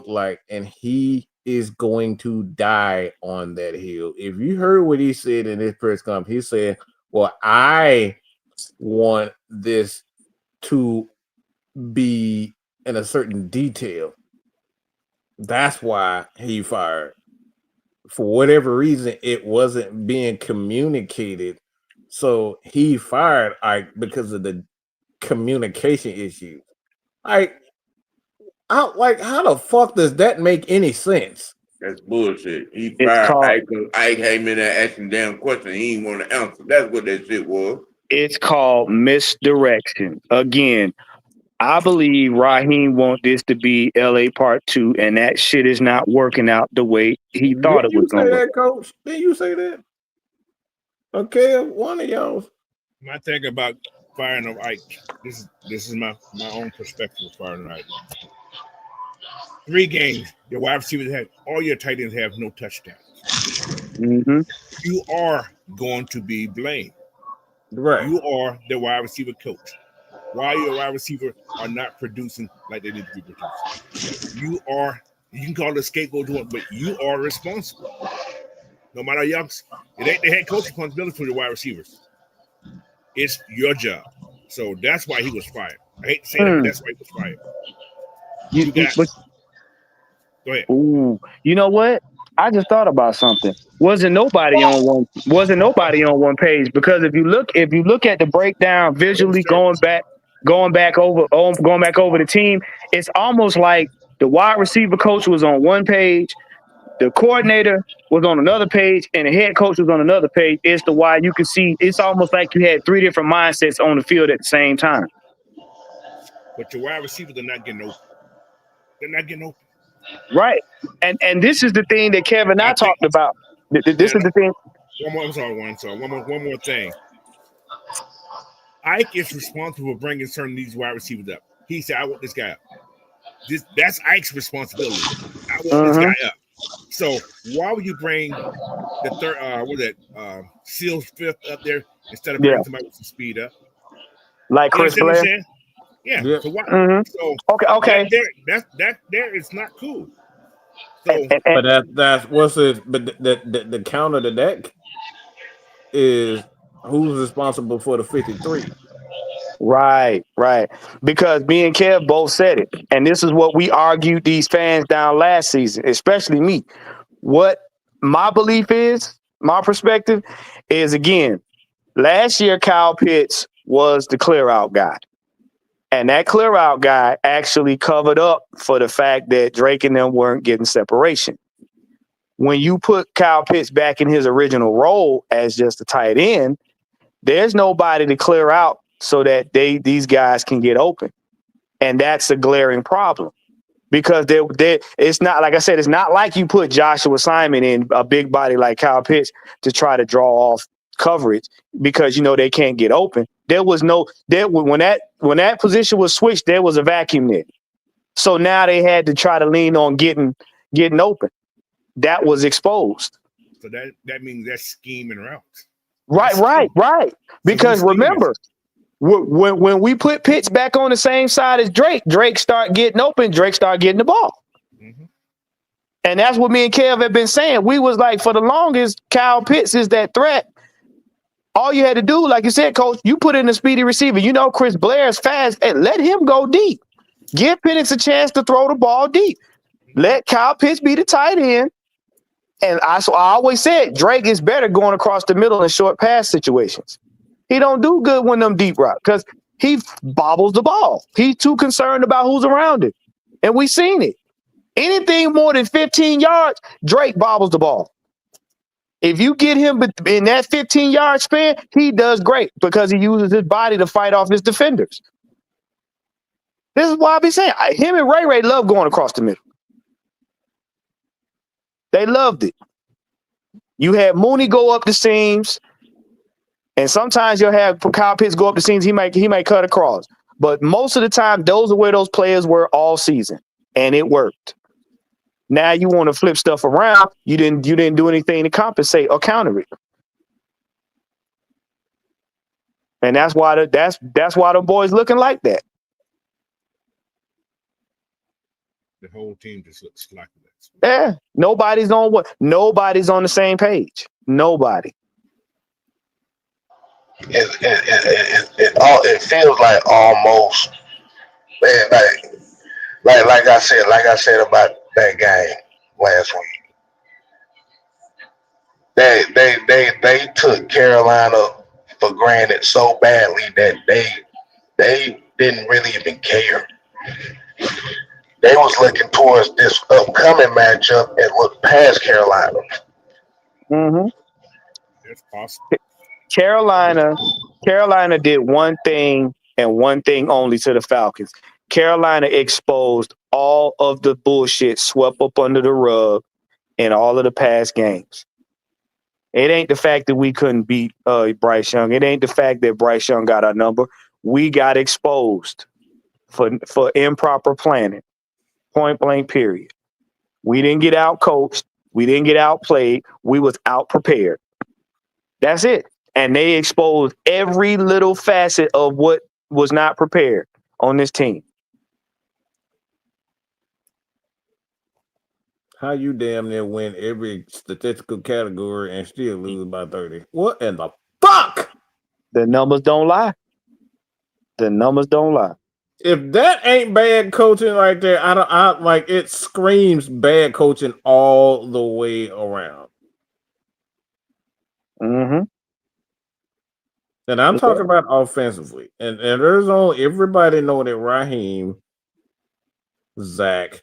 like, and he is going to die on that hill. If you heard what he said in his press conference, he said, well, I want this to be in a certain detail. That's why he fired. For whatever reason, it wasn't being communicated. So he fired Ike because of the communication issue. How the fuck does that make any sense? That's bullshit. He fired Ike. Ike came in there asking damn question. He didn't want to answer. That's what that shit was. It's called misdirection. Again, I believe Raheem wants this to be LA Part 2, and that shit is not working out the way he thought it was going to work. Coach? Did you say that? Okay, one of y'all. My thing about firing of Ike, this is my own perspective of firing Ike. 3 games, your wide receivers have, all your tight ends have no touchdowns. Mm-hmm. You are going to be blamed. Right. You are the wide receiver coach. Why your wide receiver are not producing like they need to be producing? You can call it a scapegoat, but you are responsible. No matter young, it ain't the head coach responsibility for your wide receivers. It's your job. So that's why he was fired. I hate to say that, but that's why he was fired. Go ahead. Ooh, you know what? I just thought about something. Wasn't nobody on one page, because if you look at the breakdown visually, going back over the team, it's almost like the wide receiver coach was on one page, the coordinator was on another page, and the head coach was on another page. It's the why you can see it's almost like you had 3 different mindsets on the field at the same time. But your wide receivers are not getting open. They're not getting open. Right. And this is the thing that Kevin and I talked about. This is the thing. One more thing. Ike is responsible for bringing certain of these wide receivers up. He said, I want this guy up. That's Ike's responsibility. I want this guy up. So why would you bring the third, Seals 5th up there instead of bringing somebody with some speed up? Like Chris Blair? Yeah. So why? So okay. That there is not cool. So, but that's what's it? But the counter to that is who's responsible for the 53. Right. Because me and Kev both said it, and this is what we argued these fans down last season, especially me. What my belief is, my perspective is, again, last year Kyle Pitts was the clear out guy. And that clear out guy actually covered up for the fact that Drake and them weren't getting separation. When you put Kyle Pitts back in his original role as just a tight end, there's nobody to clear out so that these guys can get open. And that's a glaring problem. Because it's not, like I said, it's not like you put Joshua Simon in a big body like Kyle Pitts to try to draw off coverage, because they can't get open. When that position was switched, there was a vacuum there. So now they had to try to lean on getting open. That was exposed. So that means that's scheme and routes. Right. Because remember, when we put Pitts back on the same side as Drake start getting open, Drake start getting the ball. Mm-hmm. And that's what me and Kev have been saying. We was like, for the longest, Kyle Pitts is that threat. All you had to do, like you said, Coach, you put in a speedy receiver. Chris Blair is fast, and let him go deep. Give Penix a chance to throw the ball deep. Let Kyle Pitts be the tight end. And I always said Drake is better going across the middle in short pass situations. He don't do good when them deep routes because he bobbles the ball. He's too concerned about who's around it. And we seen it. Anything more than 15 yards, Drake bobbles the ball. If you get him in that 15-yard span, he does great because he uses his body to fight off his defenders. This is why I be saying him and Ray love going across the middle. They loved it. You had Mooney go up the seams, and sometimes you'll have Kyle Pitts go up the seams. He might cut across, but most of the time, those are where those players were all season, and it worked. Now you want to flip stuff around. You didn't do anything to compensate or counter it, and that's why the boys looking like that. The whole team just looks like that. Yeah, nobody's on the same page. Nobody. It feels like almost, man, like I said about that game last week. They took Carolina for granted so badly that they didn't really even care. They was looking towards this upcoming matchup and looked past Carolina. Mm-hmm. It's possible. Carolina did one thing and one thing only to the Falcons. Carolina exposed all of the bullshit swept up under the rug in all of the past games. It ain't the fact that we couldn't beat Bryce Young. It ain't the fact that Bryce Young got our number. We got exposed for improper planning. Point blank, period. We didn't get out coached. We didn't get outplayed. We was out prepared. That's it. And they exposed every little facet of what was not prepared on this team. How you damn near win every statistical category and still lose by 30? What in the fuck? The numbers don't lie. The numbers don't lie. If that ain't bad coaching right there, I like it screams bad coaching all the way around. Mm-hmm. And I'm talking about offensively. And there's only everybody know that Raheem, Zach,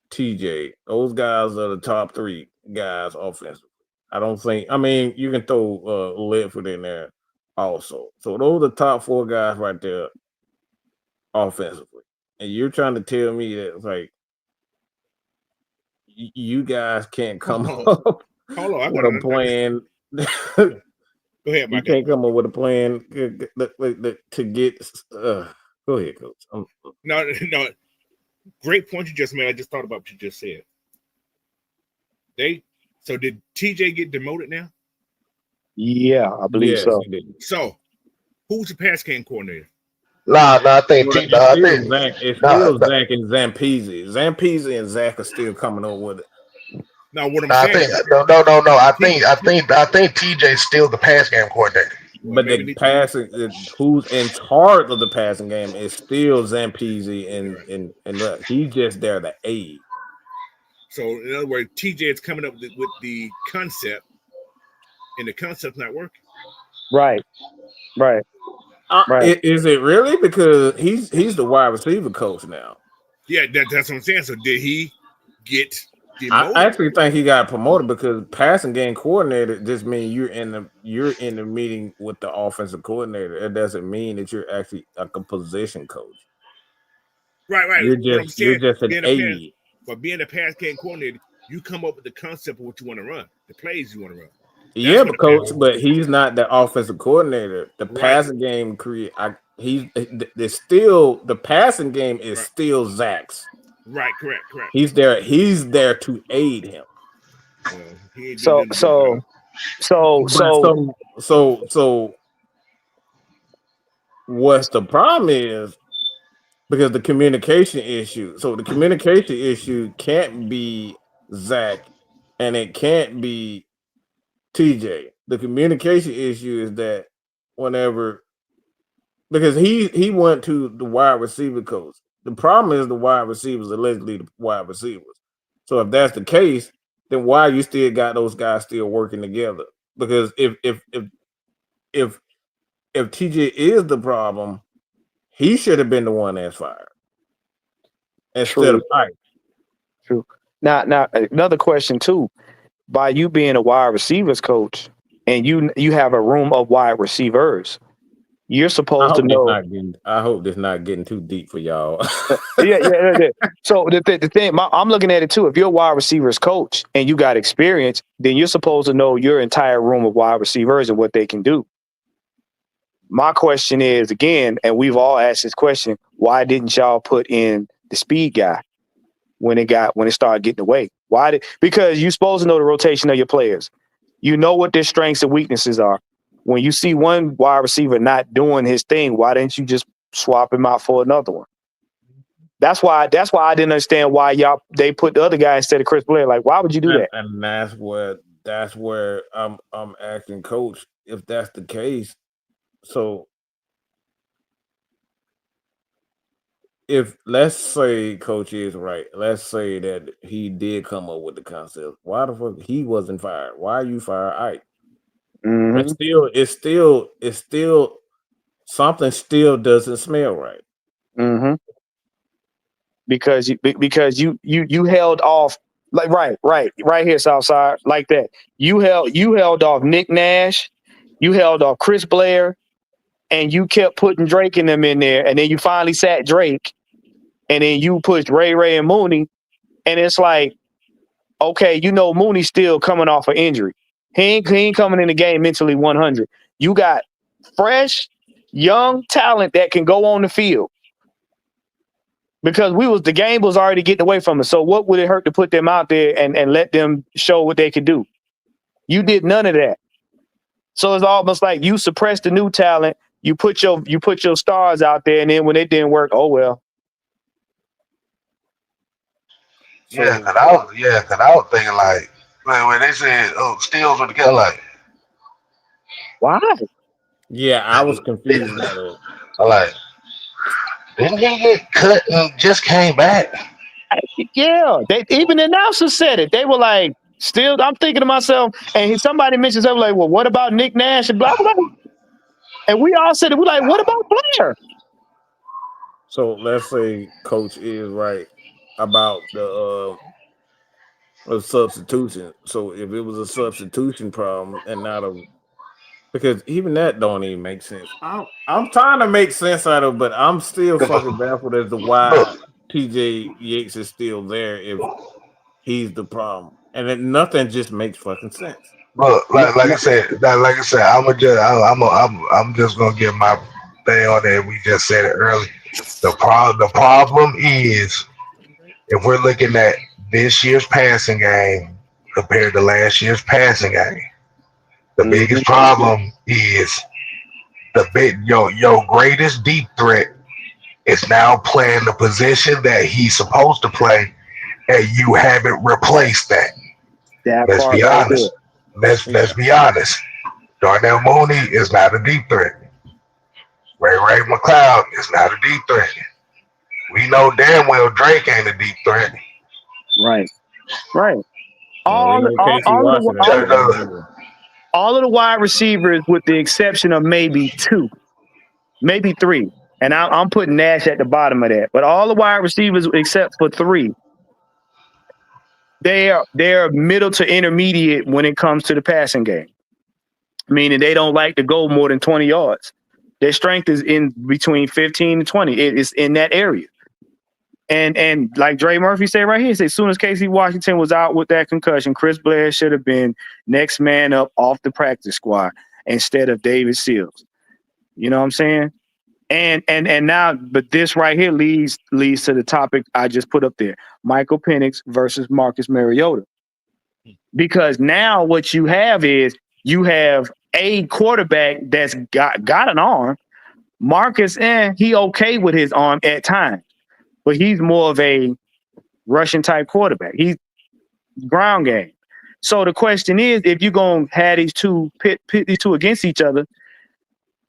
TJ, those guys are the top three guys offensively. I don't think, I mean, you can throw Ledford in there also. So those are the top four guys right there offensively. And you're trying to tell me that like you guys can't come up with a plan. Go ahead, Mike. You can't come up with a plan to get. Go ahead, Coach. No. Great point you just made. I just thought about what you just said. So did TJ get demoted now? Yeah, I believe so. So who's the pass game coordinator? I think it's still Zach and Zampese. Zampese and Zach are still coming up with it. No, what I'm saying. No. I think TJ's still the pass game coordinator. But the passing, who's in charge of the passing game is still Zampese and he's just there to aid. So in other words, TJ is coming up with the concept, and the concept's not working. Right. Is it really? Because he's the wide receiver coach now. Yeah, that's what I'm saying. So did he get demoted? I actually think he got promoted because passing game coordinator just means you're in the meeting with the offensive coordinator. It doesn't mean that you're actually like a position coach. Right. You're just an aide. But being a pass game coordinator, you come up with the concept of what you want to run, the plays you want to run. Yeah, but he's not the offensive coordinator. The passing game there's still the passing game is still Zach's. Right, correct. He's there to aid him. So what's the problem is because the communication issue. So the communication issue can't be Zach and it can't be TJ. The communication issue is that whenever because he went to the wide receiver coach. The problem is the wide receivers, allegedly the wide receivers. So if that's the case, then why you still got those guys still working together? Because if TJ is the problem, he should have been the one that's fired instead of Ike. True. Now another question too. By you being a wide receivers coach and you have a room of wide receivers, you're supposed to know. I hope this not getting too deep for y'all. Yeah. So the thing, I'm looking at it too. If you're a wide receivers coach and you got experience, then you're supposed to know your entire room of wide receivers and what they can do. My question is, again, and we've all asked this question, why didn't y'all put in the speed guy when it started getting away? Because you're supposed to know the rotation of your players. You know what their strengths and weaknesses are. When you see one wide receiver not doing his thing, why didn't you just swap him out for another one? That's why I didn't understand why they put the other guy instead of Chris Blair. Like, why would you do that? And that's where I'm asking Coach if that's the case. So if let's say Coach is right, let's say that he did come up with the concept. Why the fuck he wasn't fired? Why you fire Ike? Mm-hmm. It's still something still doesn't smell right. Mm-hmm. Because you held off, like right here, Southside, like that. You held off Nick Nash, you held off Chris Blair, and you kept putting Drake and them in there, and then you finally sat Drake, and then you pushed Ray and Mooney, and it's like, okay, Mooney's still coming off an injury. He ain't coming in the game mentally 100. You got fresh, young talent that can go on the field. Because the game was already getting away from us. So what would it hurt to put them out there and let them show what they could do? You did none of that. So it's almost like you suppressed the new talent. You put your stars out there, and then when it didn't work, oh well. Yeah, because I was thinking like when they said, Steals were together, like, why? Yeah, I was confused by that. Like, didn't he get cut and just came back? Yeah, even the announcers said it. They were like, still, I'm thinking to myself, and somebody mentioned something like, well, what about Nick Nash and blah, blah, blah. And we all said it. We're like, what about Blair? So let's say Coach is right about the substitution. So if it was a substitution problem and not because even that don't even make sense. I'm trying to make sense out of it, but I'm still fucking baffled as to why TJ Yates is still there if he's the problem, and then nothing just makes fucking sense. Look, like I said, I'm just gonna get my thing on it. We just said it earlier. The problem is if we're looking at this year's passing game compared to last year's passing game, the biggest problem is your greatest deep threat is now playing the position that he's supposed to play, and you haven't replaced that. Let's be honest. Let's be honest. Darnell Mooney is not a deep threat. Ray McLeod is not a deep threat. We know damn well Drake ain't a deep threat. Right. All of the wide receivers, with the exception of maybe 2, maybe 3, and I'm putting Nash at the bottom of that. But all the wide receivers except for 3, they're middle to intermediate when it comes to the passing game. Meaning they don't like to go more than 20 yards. Their strength is in between 15 and 20. It is in that area. And like Dre Murphy said right here, as soon as Casey Washington was out with that concussion, Chris Blair should have been next man up off the practice squad instead of David Seals. You know what I'm saying? And now, but this right here leads to the topic I just put up there: Michael Penix versus Marcus Mariota. Because now what you have is you have a quarterback that's got an arm. Marcus, he okay with his arm at times, but he's more of a Russian type quarterback. He's ground game. So the question is, if you're gonna have these two pit these two against each other,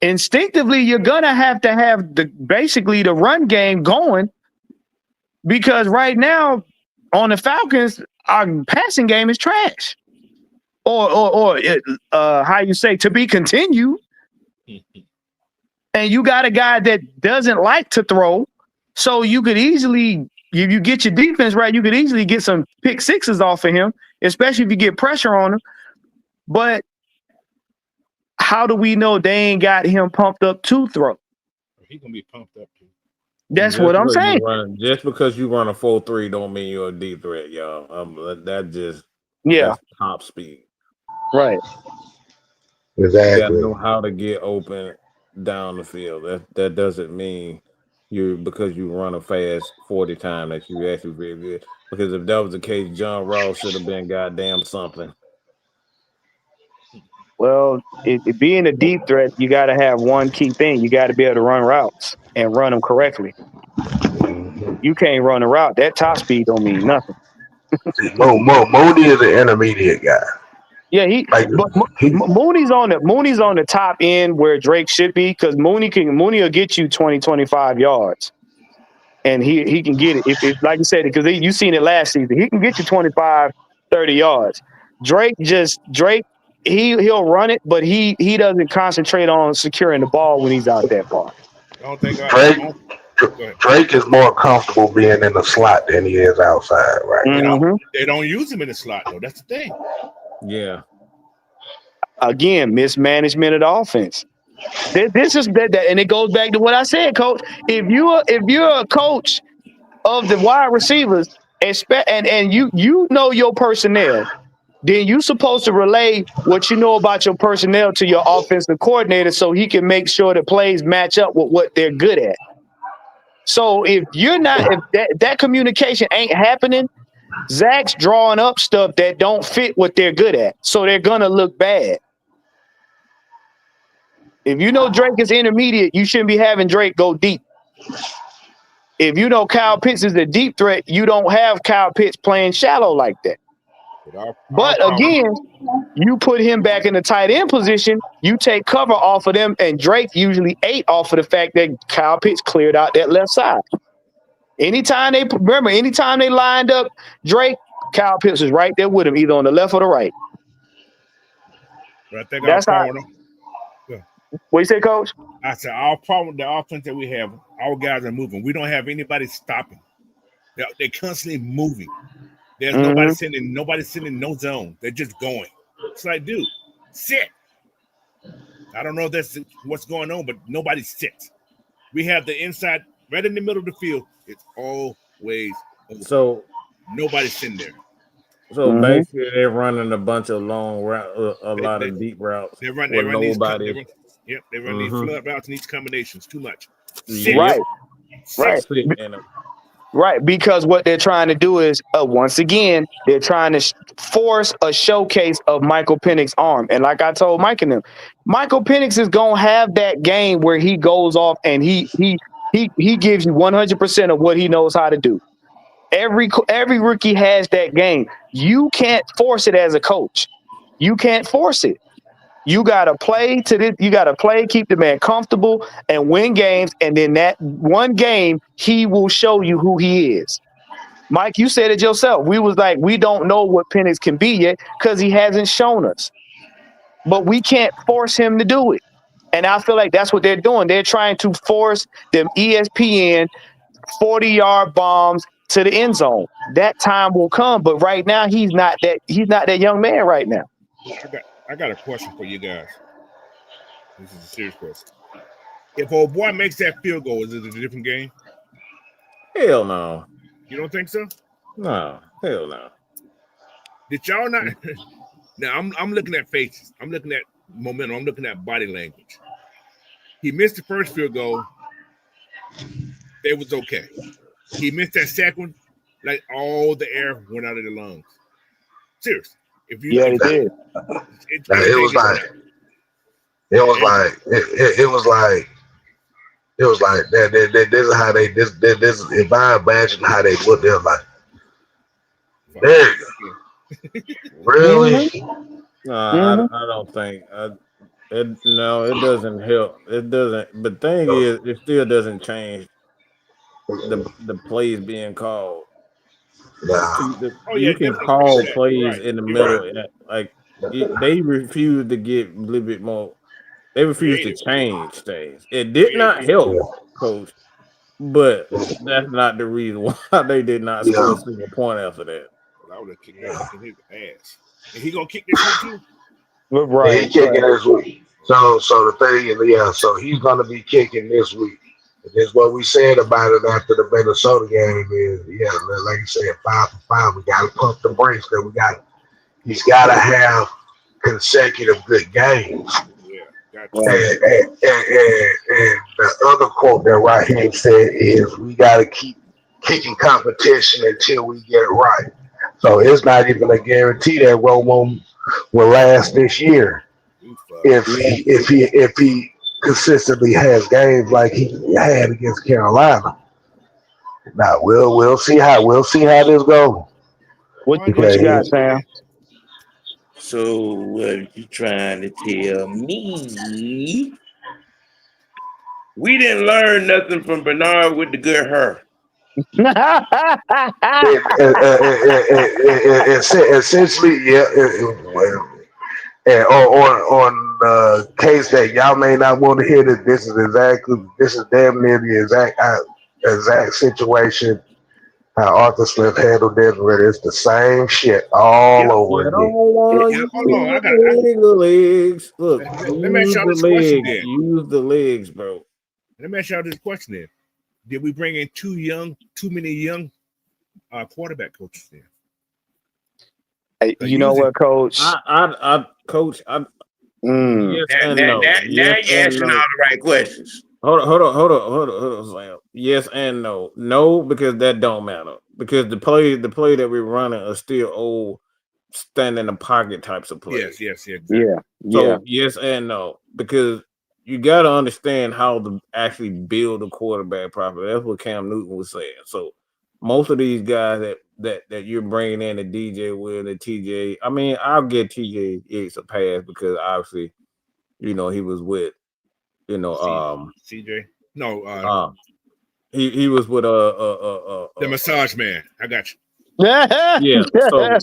instinctively you're gonna have to have basically the run game going Because right now on the Falcons, our passing game is trash. Or how you say, to be continued. And you got a guy that doesn't like to throw, so you could easily, if you get your defense right, you could easily get some pick sixes off of him, especially if you get pressure on him. But how do we know they ain't got him pumped up to throw? He's gonna be pumped up too. That's what I'm saying. Just because you run a 4-3 don't mean you're a deep threat, y'all. That's top speed. Right. Exactly. You gotta know how to get open down the field. That doesn't mean because you run a fast 40 time that you actually very good. Because if that was the case, John Ross should have been goddamn something. Well, being a deep threat, you got to have one key thing. You got to be able to run routes and run them correctly. You can't run a route. That top speed don't mean nothing. Mooney is an intermediate guy. Yeah, Mooney's on the top end where Drake should be, because Mooney will get you 20, 25 yards. And he can get it. If like you said, because you seen it last season. He can get you 25, 30 yards. Drake, he'll run it, but he doesn't concentrate on securing the ball when he's out that far. Drake is more comfortable being in the slot than he is outside, right? Mm-hmm. They don't use him in the slot though. That's the thing. Yeah. Again, mismanagement of the offense. This is that, and it goes back to what I said, Coach. If you're a coach of the wide receivers, and you know your personnel, then you're supposed to relay what you know about your personnel to your offensive coordinator so he can make sure the plays match up with what they're good at. So if that communication ain't happening, Zach's drawing up stuff that don't fit what they're good at. So they're gonna look bad. If you know Drake is intermediate, you shouldn't be having Drake go deep. If you know Kyle Pitts is a deep threat, you don't have Kyle Pitts playing shallow like that. But again, you put him back in the tight end position, you take cover off of them, and Drake usually ate off of the fact that Kyle Pitts cleared out that left side. Anytime they lined up Drake, Kyle Pitts was right there with him, either on the left or the right. But I think that's how. What you say, Coach? I said our problem with the offense that we have, our guys are moving. We don't have anybody stopping. They're constantly moving. There's nobody sitting in no zone. They're just going. It's like, dude, sit. I don't know if that's what's going on, but nobody sits. We have the inside right in the middle of the field. It's always open. So nobody's sitting there. So basically, they're running a bunch of long routes, a lot of deep routes. They run these flood routes and these combinations. Too much. Right, because what they're trying to do is, once again, they're trying to force a showcase of Michael Penix's arm. And like I told Mike and them, Michael Penix is gonna have that game where he goes off and he gives you 100% of what he knows how to do. Every rookie has that game. You can't force it as a coach. You can't force it. You gotta play to this. You gotta play, keep the man comfortable, and win games. And then that one game, he will show you who he is. Mike, you said it yourself. We was like, we don't know what Penix can be yet because he hasn't shown us. But we can't force him to do it. And I feel like that's what they're doing. They're trying to force them ESPN 40-yard bombs to the end zone. That time will come, but right now he's not that young man right now. I got a question for you guys. This is a serious question. If old boy makes that field goal, is it a different game? Hell no. You don't think so? No, hell no. Did y'all not? Now I'm looking at faces. I'm looking at momentum. I'm looking at body language. He missed the first field goal. It was okay. He missed that second one, like all the air went out of the lungs. Serious. If you he did. It was like this is how they this if I imagine how they look, they're like, there you go. Really? No, I don't think. It doesn't help. It doesn't. But the thing is, it still doesn't change the plays being called. Nah. See, Oh yeah, you can definitely agree with call that. plays Right. in the You're middle, right. and they refuse to get a little bit more. They refuse to Creative. change things. It did not Creative. help, Yeah. coach, but that's not the reason why they did not score Yeah. a single point after that. I would have kicked that nigga in his ass. And he gonna kick this week too. And he Right. kicking this week. So the thing is, yeah, so he's gonna be kicking this week. And that's what we said about it after the Minnesota game is, yeah, like you said, 5 for 5. We gotta pump the brakes because he's gotta have consecutive good games. Yeah, got to. Right. And the other quote that Raheem said is, we gotta keep kicking competition until we get it right. So it's not even a guarantee that Romo will last this year You fuck. if he consistently has games like he had against Carolina. Now we'll see how this goes. What Why you not? got, Because Sam? So what you trying to tell me? We didn't learn nothing from Bernard with the good hair. essentially, yeah. And on the case that y'all may not want to hear, that this is damn near the exact situation how Arthur Smith handled it, where it's the same shit all Yep. over You don't again. want to Yep. use Hold on. I got. the legs. Look, Let me ask use y'all the this question legs. then. Use the legs, bro. Let me ask y'all this question then. Did we bring in too many young quarterback coaches then? You know what, Coach? Coach. Mm. Yes Now, and now, no. now, now Yes you're and asking all no. the right questions. Hold on, Sam. Yes and no. No, because that don't matter. Because the play that we're running are still old, stand in the pocket types of plays. Yes, exactly. Yeah. Yeah. So yes and no, because you got to understand how to actually build a quarterback properly. That's what Cam Newton was saying. So most of these guys that you're bringing in, the DJ Will, the TJ. I mean, I'll get TJ Yates a pass because obviously, he was with, CJ. No, he was with the massage man. I got you. yeah. So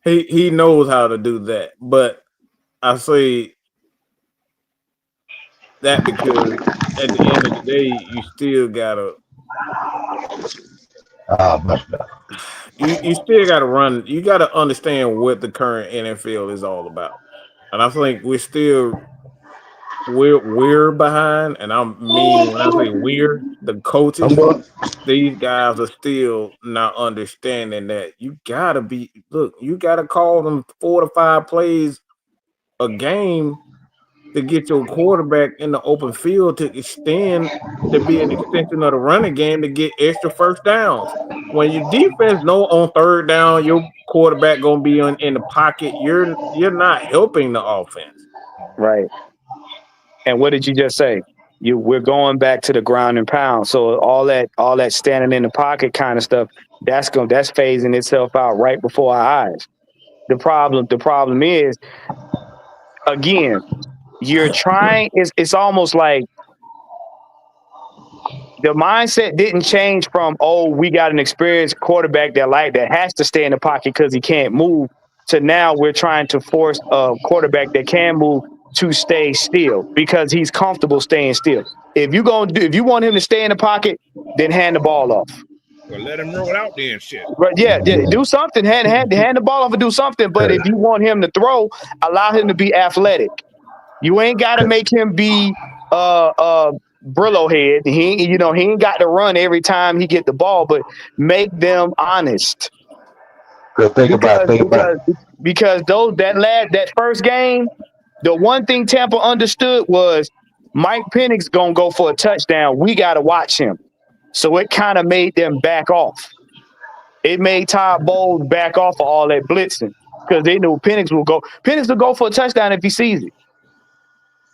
he knows how to do that, but I say that because at the end of the day, you still gotta Much better. you still gotta run. You gotta understand what the current NFL is all about, and I think we're behind, and I mean when I say we're the I'm coaches. going. These guys are still not understanding that you gotta call them 4 to 5 plays a game to get your quarterback in the open field to be an extension of the running game to get extra first downs. When your defense know on third down your quarterback gonna be in the pocket, you're not helping the offense. Right. And what did you just say? We're going back to the ground and pound. So all that standing in the pocket kind of stuff, that's phasing itself out right before our eyes. The problem is, again, you're trying. It's almost like the mindset didn't change from, oh, we got an experienced quarterback that has to stay in the pocket because he can't move, to now we're trying to force a quarterback that can move to stay still because he's comfortable staying still. If you want him to stay in the pocket, then hand the ball off. Well, let him roll out there and shit. But yeah, do something. Hand the ball off and do something. But if you want him to throw, allow him to be athletic. You ain't got to make him be Brillo head. He ain't got to run every time he get the ball, but make them honest. Think about it. Because that first game, the one thing Tampa understood was Mike Penix gonna go for a touchdown. We got to watch him. So it kind of made them back off. It made Todd Bowles back off of all that blitzing because they knew Penix will go. Penix will go for a touchdown if he sees it.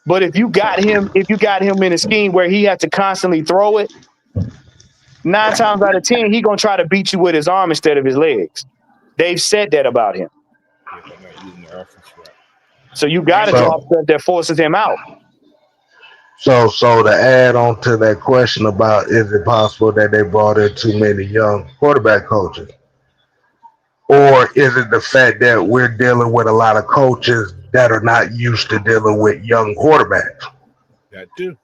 But if you got him in a scheme where he has to constantly throw it, 9 times out of 10, he's gonna try to beat you with his arm instead of his legs. They've said that about him. Yeah, they're not using the offense right. So you got to draw stuff that forces him out. So to add on to that question about is it possible that they brought in too many young quarterback coaches? Or is it the fact that we're dealing with a lot of coaches that are not used to dealing with young quarterbacks? That too.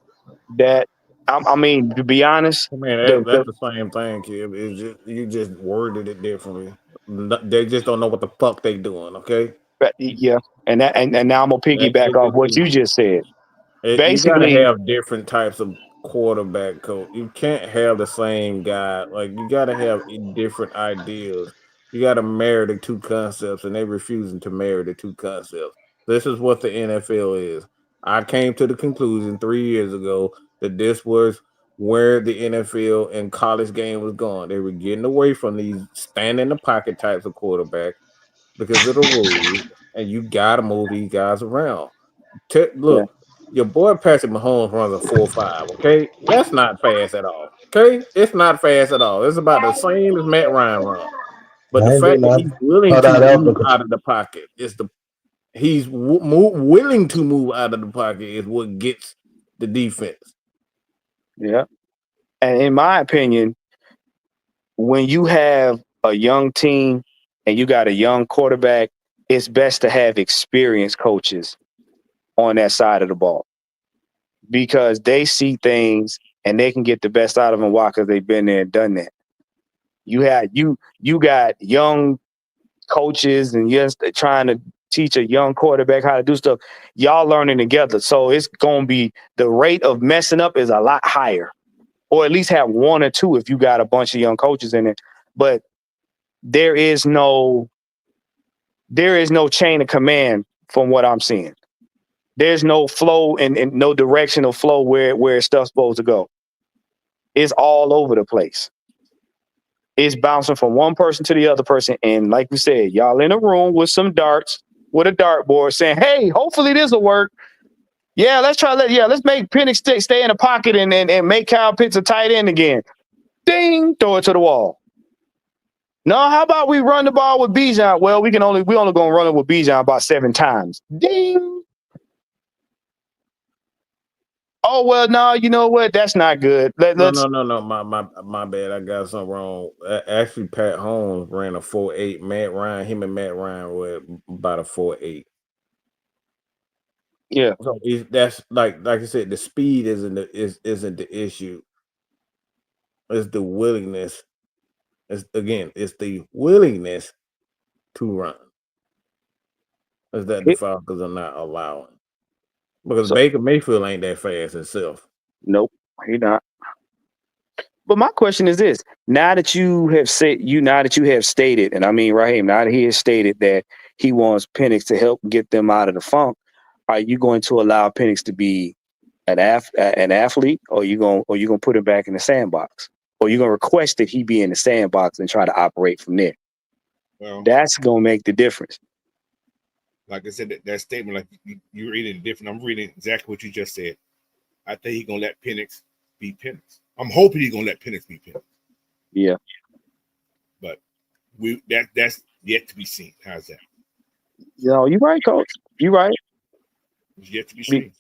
That I mean, to be honest, I mean, that's the same thing, kid. It's just you just worded it differently. They just don't know what the fuck they doing. Okay. yeah, and now I'm gonna piggyback off what you just said. You got to Basically, have different types of quarterback coach. You can't have the same guy. Like you got to have different ideas. You got to marry the two concepts, and they refusing to marry the two concepts. This is what the NFL is. I came to the conclusion 3 years ago that this was where the NFL and college game was going. They were getting away from these stand in the pocket types of quarterback because of the rules, and you got to move these guys around. yeah, Look, your boy Patrick Mahomes runs a 4.5. Okay, that's not fast at all. Okay, it's not fast at all. It's about the same as Matt Ryan runs. But the I ain't fact doing that he's nothing. willing Cut to that out move because out of the pocket is willing to move out of the pocket is what gets the defense. yeah. And in my opinion, when you have a young team and you got a young quarterback, it's best to have experienced coaches on that side of the ball because they see things and they can get the best out of them. Why? Because they've been there and done that. You got young coaches and yes, they're trying to teach a young quarterback how to do stuff. Y'all learning together, so it's gonna be the rate of messing up is a lot higher, or at least have one or two if you got a bunch of young coaches in it. But there is no chain of command from what I'm seeing. There's no flow and no directional flow where stuff's supposed to go. It's all over the place. It's bouncing from one person to the other person. And like we said, y'all in a room with some darts, with a dartboard saying, hey, hopefully this will work. Yeah, let's make Penix stay in the pocket and make Kyle Pitts a tight end again. Ding, throw it to the wall. No, how about we run the ball with Bijan? Well, we only gonna run it with Bijan about 7 times. Ding. Oh well, no, you know what? That's not good. No. My bad. I got something wrong. Actually, Pat Holmes ran a 4.8. Him and Matt Ryan were about a 4.8. Yeah. So that's like I said, the speed isn't the issue. It's the willingness. It's the willingness to run. Is that the Falcons are not allowing. Because Baker Mayfield ain't that fast himself. Nope, he not. But my question is this: now that you have stated, and I mean Raheem, now that he has stated that he wants Penix to help get them out of the funk, are you going to allow Penix to be an athlete, or you gonna put him back in the sandbox, or you gonna request that he be in the sandbox and try to operate from there? Well, that's gonna make the difference. Like I said, that statement, like you're reading different. I'm reading exactly what you just said. I think he's gonna let Penix be Penix. I'm hoping he's gonna let Penix be Penix. Yeah, but that's yet to be seen. How's that? You're right, Coach. You're right. It's yet to be seen.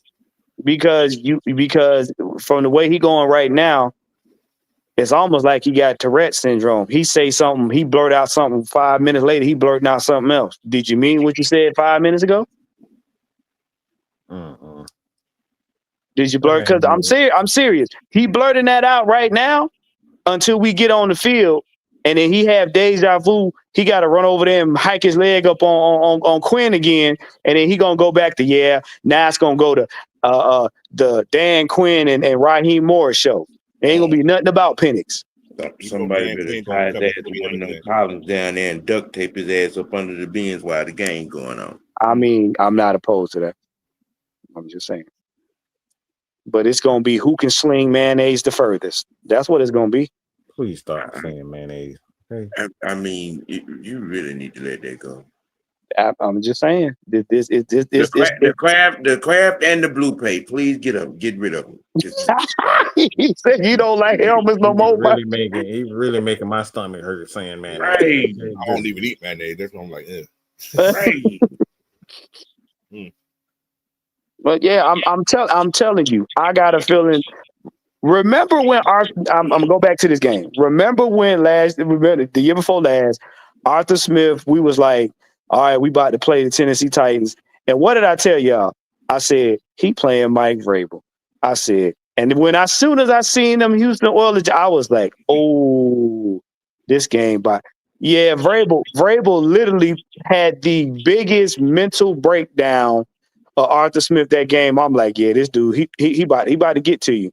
Because from the way he going right now, it's almost like he got Tourette syndrome. He say something, he blurt out something. 5 minutes later, he blurting out something else. Did you mean what you said 5 minutes ago? Did you blurt? Because I'm serious. He blurting that out right now until we get on the field, and then he have deja vu. He got to run over there and hike his leg up on Quinn again, and then he gonna go back to now it's gonna go to the Dan Quinn and Raheem Morris show. There ain't gonna be nothing about Penix. Somebody better tie his ass to one of them columns down there and duct tape his ass up under the bins while the game going on. I mean, I'm not opposed to that. I'm just saying. But it's going to be who can sling mayonnaise the furthest. That's what it's going to be. Please stop saying mayonnaise. Okay? I mean, you really need to let that go. I'm just saying. The craft and the blue paint. Please get rid of them. He said you don't like helmets no more. He's really making my stomach hurt saying mayonnaise. Right. I don't even eat mayonnaise. That's what I'm like, Right. But yeah, I'm telling you, I got a feeling. Remember when I'm gonna go back to this game. Remember the year before last, Arthur Smith, we was like, all right, we about to play the Tennessee Titans. And what did I tell y'all? I said, he playing Mike Vrabel. I said, and as soon as I seen them Houston Oilers, I was like, oh, this game yeah, Vrabel literally had the biggest mental breakdown of Arthur Smith that game. I'm like, yeah, this dude, he about to get to you.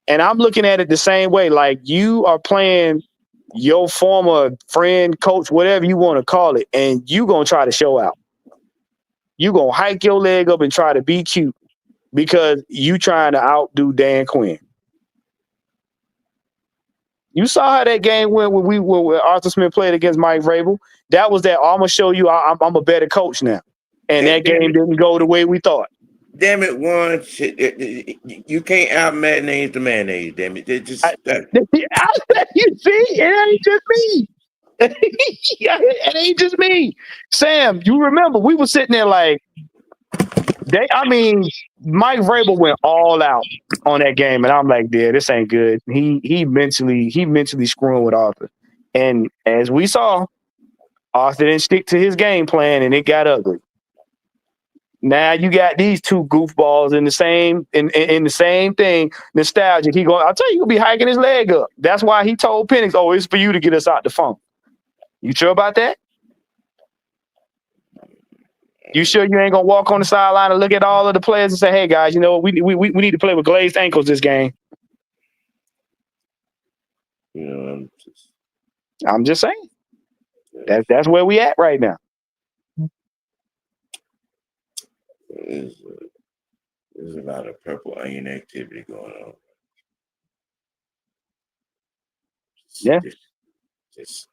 And I'm looking at it the same way. Like, you are playing your former friend, coach, whatever you want to call it, and you going to try to show out. You going to hike your leg up and try to be cute because you trying to outdo Dan Quinn. You saw how that game went when Arthur Smith played against Mike Vrabel. That was that, I'm going to show you I'm a better coach now. And that game didn't go the way we thought. Damn it, Warren. You can't out mayonnaise the mayonnaise, damn it. You see, it ain't just me. It ain't just me. Sam, you remember we were sitting there like, Mike Vrabel went all out on that game, and I'm like, yeah, this ain't good. He mentally screwing with Arthur. And as we saw, Arthur didn't stick to his game plan, and it got ugly. Now you got these two goofballs in the same thing, nostalgic. I'll tell you, he'll be hiking his leg up. That's why he told Penix, oh, it's for you to get us out the funk. You sure about that? You sure you ain't gonna walk on the sideline and look at all of the players and say, hey guys, you know what, we need to play with glazed ankles this game? You know, I'm just saying. That's where we at right now. There's a lot of purple onion activity going on. Yeah. Just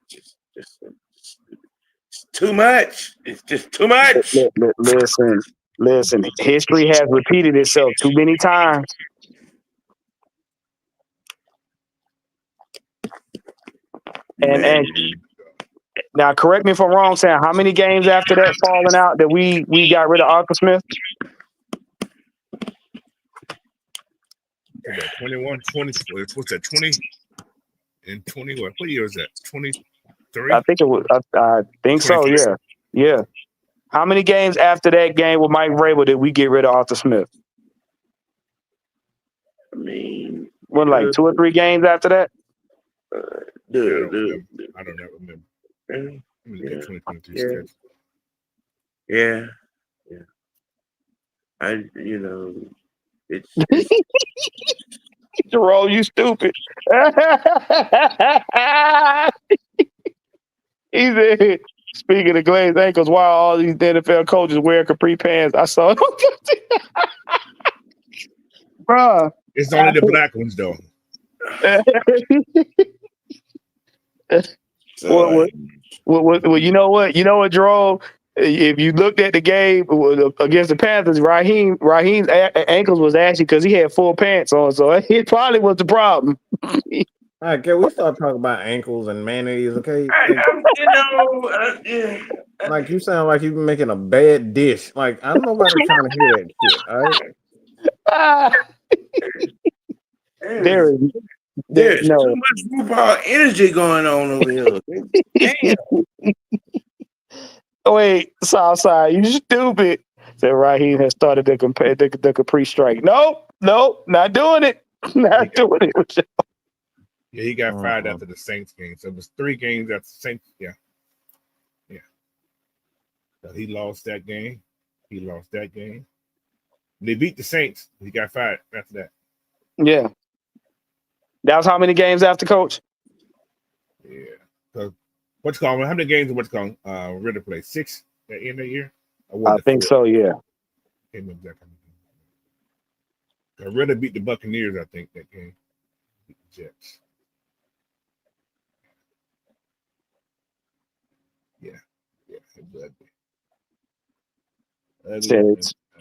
too much. It's just too much. Listen. History has repeated itself too many times. And now, correct me if I'm wrong, Sam. How many games after that falling out that we got rid of Arthur Smith? 21, 20. What's that? 20 and 20. What year was that? 23. I think it was. I think 23. So. Yeah. How many games after that game with Mike Vrabel did we get rid of Arthur Smith? I mean, like 2 or 3 games after that? I don't remember. Yeah. 2023 yeah. It's Jerome, you stupid. He said, speaking of glazed ankles, why all these NFL coaches wear capri pants? I saw bruh. It's only the black ones though. Well, you know what? You know what, Jerome? If you looked at the game against the Panthers, Raheem's ankles was actually because he had full pants on, so it probably was the problem. All right, can we start talking about ankles and mayonnaise, okay? Like, you sound like you've been making a bad dish. Like, I don't know why they're trying to hear that shit, all right? There's too much football energy going on over here. Damn. Wait, Southside, you stupid. Said Raheem has started the Capri strike. Nope, not doing it. Not doing it. Yeah, he got fired after the Saints game. So it was 3 games after the Saints. Yeah. So he lost that game. They beat the Saints. He got fired after that. Yeah. That was how many games after, Coach? Yeah. So how many games did Ritter play? 6 at the end of the year? I think 4? So, yeah. Ritter beat the Buccaneers, I think, that game. Beat the Jets.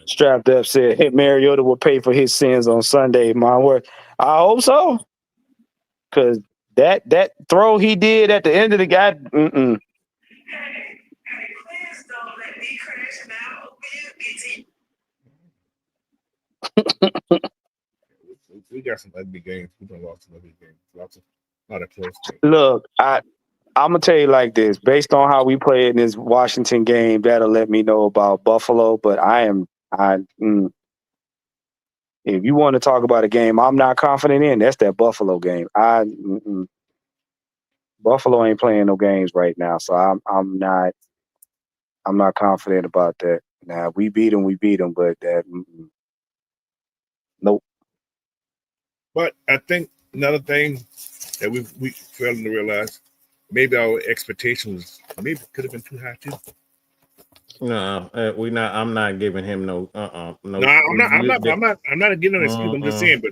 Strapped up said, hey, Mariota will pay for his sins on Sunday. My word. I hope so. Because that throw he did at the end of the guy, We got some ugly games. We done lost some ugly games. A lot of close games. Look, I'm gonna tell you like this. Based on how we played in this Washington game, that'll let me know about Buffalo. But if you want to talk about a game I'm not confident in, that's that Buffalo game. Buffalo ain't playing no games right now, so I'm not confident about that. Now we beat them, but that nope. But I think another thing that we failing to realize, maybe our expectations maybe could have been too high too. No, we not. I'm not giving him no. No, I'm not giving an excuse. I'm just saying, but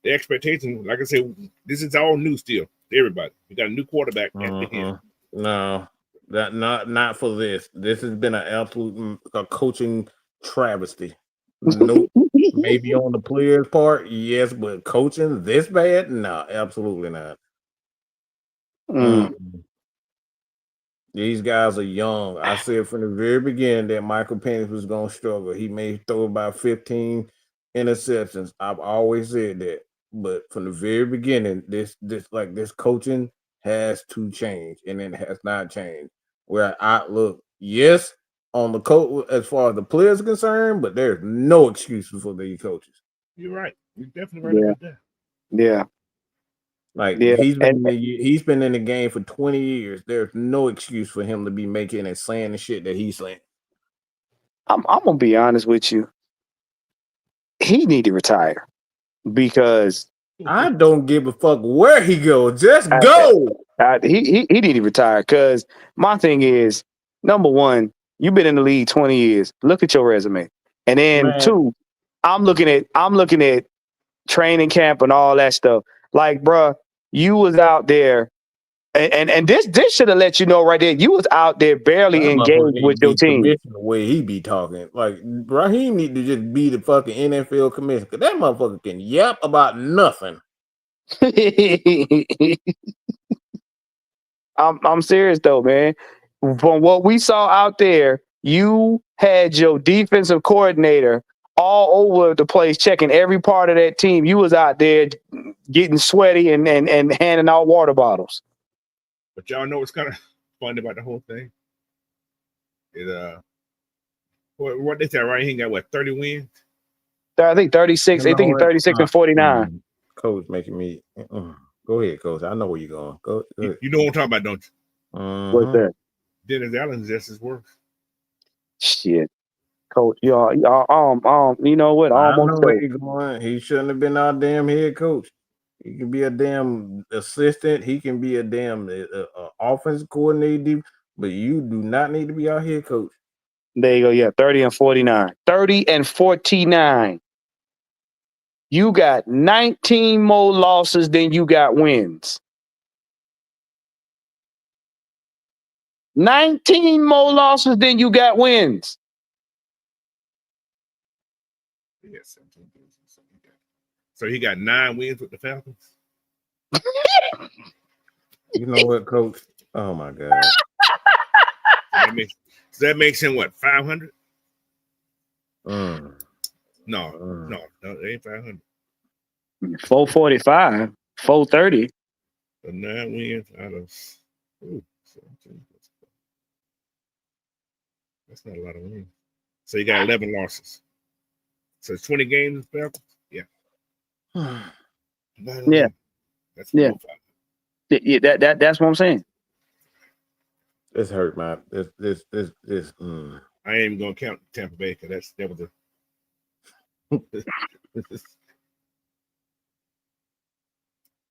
the expectation, like I said, this is all new still. Everybody, we got a new quarterback at the end. No, that not for this. This has been an absolute coaching travesty. Nope. Maybe on the players' part, yes, but coaching this bad? No, absolutely not. These guys are young. I said from the very beginning that Michael Penix was going to struggle. He may throw about 15 interceptions. I've always said that. But from the very beginning, this coaching has to change, and it has not changed. Where I look, yes, on the coach as far as the players are concerned, but there's no excuses for these coaches. You're right. You're definitely right about that. Yeah. He's been in the game for 20 years. There's no excuse for him to be making and saying the shit that he's saying. I'm gonna be honest with you. He need to retire because I don't give a fuck where he goes. Just go. He need to retire because my thing is, number one, you've been in the league 20 years. Look at your resume, and then two, I'm looking at training camp and all that stuff. Like, bruh, you was out there, and this should have let you know right there. You was out there barely engaged with your team. The way he be talking, like Raheem need to just be the fucking NFL commissioner. Cause that motherfucker can yap about nothing. I'm serious though, man. From what we saw out there, you had your defensive coordinator all over the place, checking every part of that team. You was out there getting sweaty and handing out water bottles. But y'all know what's kind of funny about the whole thing? What they say, right? He got 30 wins? I think 36. I think he's 36 and 49. Coach making me. Go ahead, Coach. I know where you're going. Go ahead. You know what I'm talking about, don't you? What's that? Dennis Allen's just as worse. Shit. Coach, y'all, you know what? I know where he's going. He shouldn't have been our damn head coach. He can be a damn assistant. He can be a damn offense coordinator. But you do not need to be our head coach. There you go. Yeah, 30 and 49. 30 and 49. You got 19 more losses than you got wins. 19 more losses than you got wins. Yes, so he got 9 wins with the Falcons. You know what, Coach? Oh my God. That makes him what, 500? No, it ain't 500. 445, 430. So 9 wins out of 17. That's not a lot of wins. So you got 11 losses. So it's 20 games with Falcons? Yeah. Yeah. That's that's what I'm saying. This hurt, man. This. I ain't even gonna count Tampa Bay because that was a.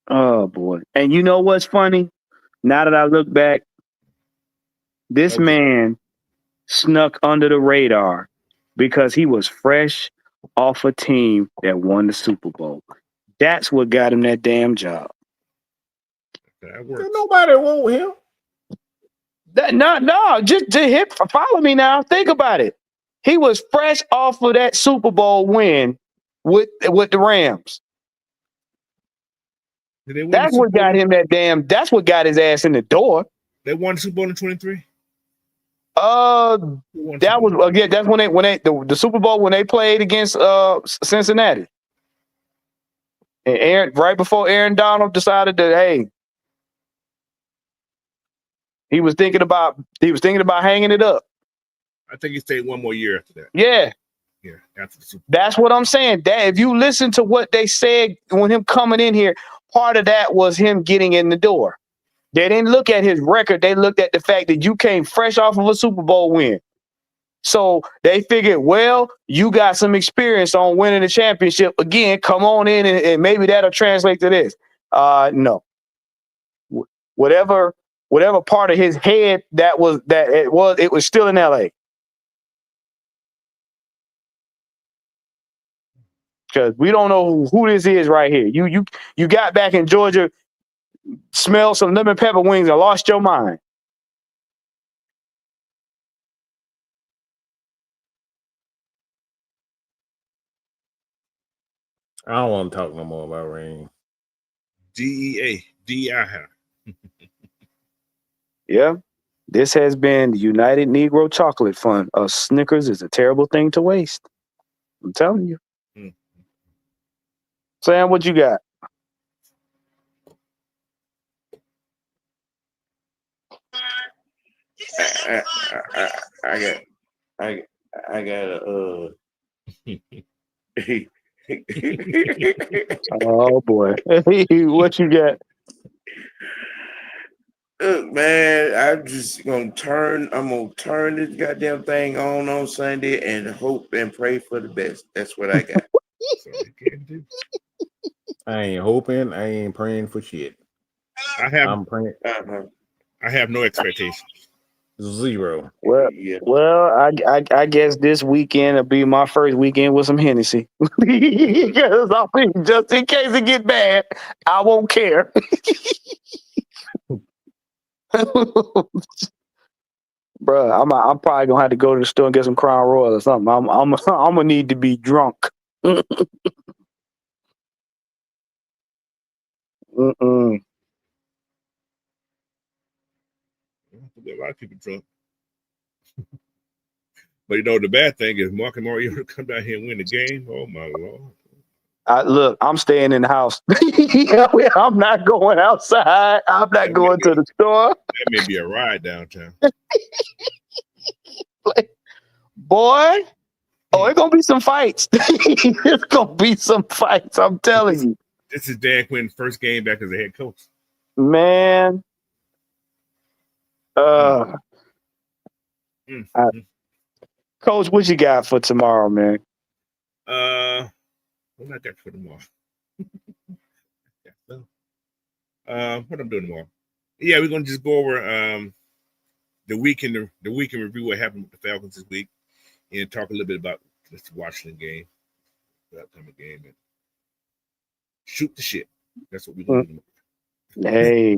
Oh boy! And you know what's funny? Now that I look back, this man snuck under the radar because he was fresh off a team that won the Super Bowl. That's what got him that damn job. Nobody want him. No, just to hit. Follow me now. Think about it. He was fresh off of that Super Bowl win with the Rams. That's what got him that damn. That's what got his ass in the door. They won the Super Bowl in 23. That was again. That's when the Super Bowl when they played against Cincinnati, and right before Aaron Donald decided that he was thinking about hanging it up. I think he stayed one more year after that. Yeah. After the Super Bowl. That's what I'm saying. That if you listen to what they said when him coming in here, part of that was him getting in the door. They didn't look at his record. They looked at the fact that you came fresh off of a Super Bowl win. So they figured, well, you got some experience on winning the championship again. Come on in and maybe that'll translate to this. No. Whatever part of his head it was still in LA. Because we don't know who this is right here. You got back in Georgia, smelled some lemon pepper wings and lost your mind. I don't want to talk no more about Raheem. DEI. Yeah. This has been the United Negro Chocolate Fund. Snickers is a terrible thing to waste. I'm telling you. Sam, what you got? I got Oh boy. What you got? Look, man, I'm gonna turn this goddamn thing on Sunday and hope and pray for the best. That's what I got. I ain't hoping. I ain't praying for shit. I'm praying. I have no expectations. Zero. Well, I guess this weekend will be my first weekend with some Hennessy. Because just in case it get bad, I won't care. Bruh, I'm probably gonna have to go to the store and get some Crown Royal or something. I'm gonna need to be drunk. Mm-mm. A lot of people drunk. But the bad thing is Mark and Mariota come down here and win the game. Oh my Lord. Look, I'm staying in the house. I'm not going outside. I'm not going to the store. That may be a ride downtown. Boy, it's gonna be some fights. It's gonna be some fights. I'm telling you. This is Dan Quinn's first game back as a head coach. Man. Coach, what you got for tomorrow, man? What I got for tomorrow? What I'm doing tomorrow? Yeah, we're gonna just go over the weekend review what happened with the Falcons this week, and talk a little bit about this Washington game, the upcoming game, and shoot the shit. That's what we're gonna do. Hey,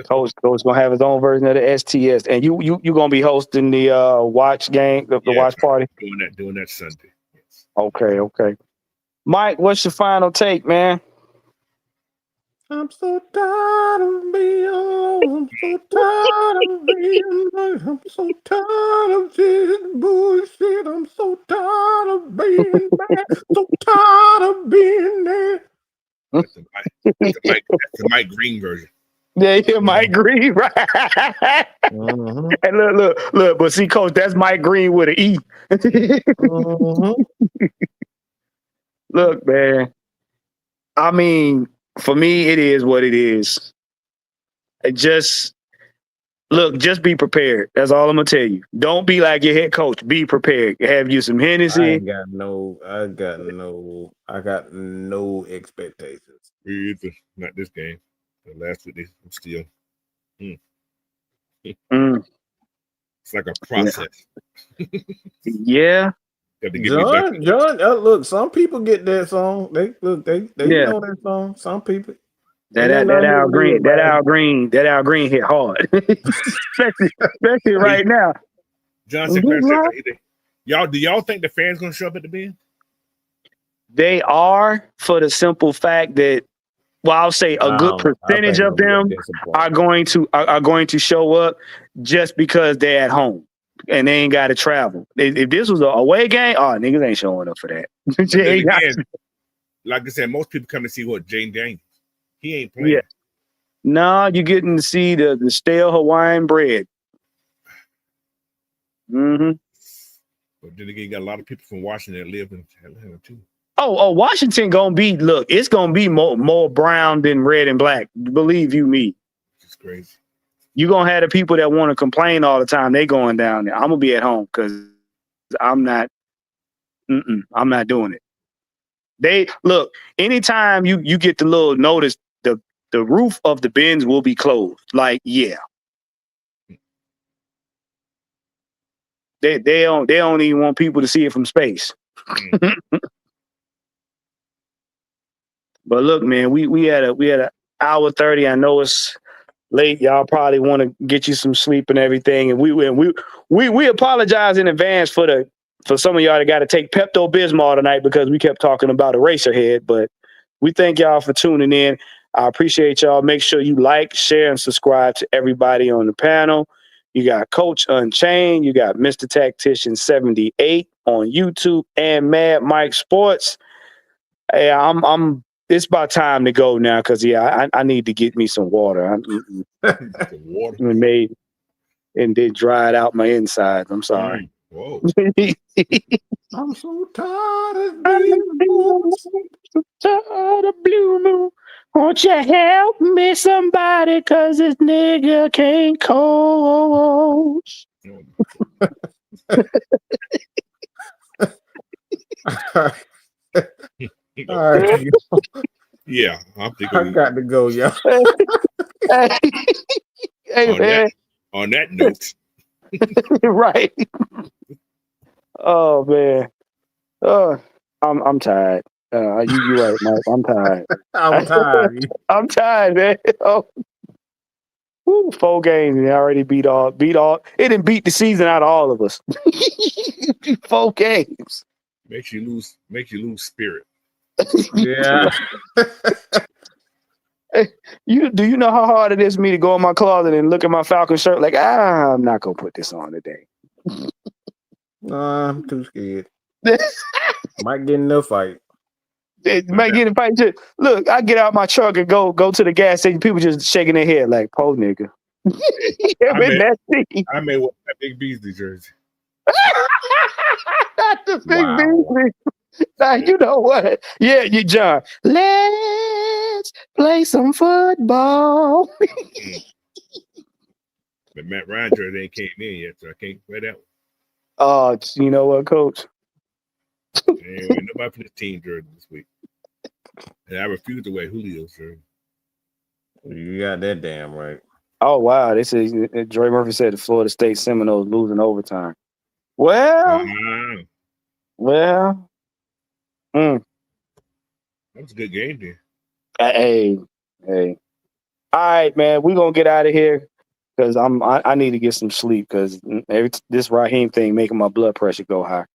Coach gonna have his own version of the STS, and you gonna be hosting the watch game, the watch party. Doing that Sunday. Yes. Okay. Mike, what's your final take, man? I'm so tired of being alone. I'm so tired of being right. I'm so tired of this bullshit. I'm so tired of being bad. So tired of being there. That's the Mike Green version. Yeah, Mike Green, right? Mm-hmm. And look, but see, Coach, that's Mike Green with an E. Mm-hmm. Look, man. I mean, for me, it is what it is. Just be prepared. That's all I'm gonna tell you. Don't be like your head coach. Be prepared. Have you some Hennessy? I got no expectations. Me either. Not this game. The last week, I'm still. It's like a process. Yeah. John, look, some people get that song. They know that song. Some people. That Al Green hit hard. especially right now. John Sinclair said, do y'all think the fans gonna show up at the bend? They are, for the simple fact that, well, I'll say a good percentage of them are going to show up just because they're at home. and they ain't got to travel. If this was a away game, niggas ain't showing up for that. Again, like I said, most people come to see what Jane Daniels. He ain't playing. Yeah. No, you're getting to see the stale Hawaiian bread. Mm-hmm. But then again, you got a lot of people from Washington that live in Atlanta too. Oh, Washington gonna be. Look, it's gonna be more brown than red and black. Believe you me. It's crazy. You're gonna have the people that want to complain all the time. They going down there. I'm gonna be at home because I'm not doing it. They look, anytime you get the little notice, the roof of the bins will be closed. Like, yeah. They don't even want people to see it from space. But look, man, we had an hour 30. I know it's late. Y'all probably want to get you some sleep and everything. And we apologize in advance for some of y'all that got to take Pepto-Bismol tonight because we kept talking about Eraserhead. But we thank y'all for tuning in. I appreciate y'all. Make sure you like, share, and subscribe to everybody on the panel. You got Coach Unchained. You got Mr. Tactician 78 on YouTube and Mad Mike Sports. Hey, it's about time to go now because I need to get me some water. Water. And then dried out my insides. I'm sorry. Whoa. I'm so tired of blue moon. Won't you help me, somebody? Cause this nigga can't coach. All right. Yeah, I'm thinking. I got to go, y'all. Hey, man. On that note. Right. Oh man. I'm tired. You right, Mike. I'm tired. I'm tired. I'm tired, man. Oh. Woo, 4 games and already beat all. It didn't beat the season out of all of us. 4 games. Makes you lose spirit. Yeah. Hey, do you know how hard it is for me to go in my closet and look at my Falcon shirt like, I'm not gonna put this on today. I'm too scared. Might get in a fight. It might get in a fight. Look, I get out my truck and go to the gas station. People just shaking their head like, "Po nigga." I made what that Big Beasley jersey. Not the Big Beasley. Now, you know what? Yeah, you John. Let's play some football. But Matt Ryan jersey ain't came in yet, so I can't wear that one. Oh, you know what, Coach? Anyway, nobody for this team jersey this week. And I refuse to wear Julio's jersey. You got that damn right. Oh, wow. They say Dre Murphy said the Florida State Seminoles losing overtime. Well. That was a good game there. Hey. All right, man. We're going to get out of here because I need to get some sleep because this Raheem thing making my blood pressure go high.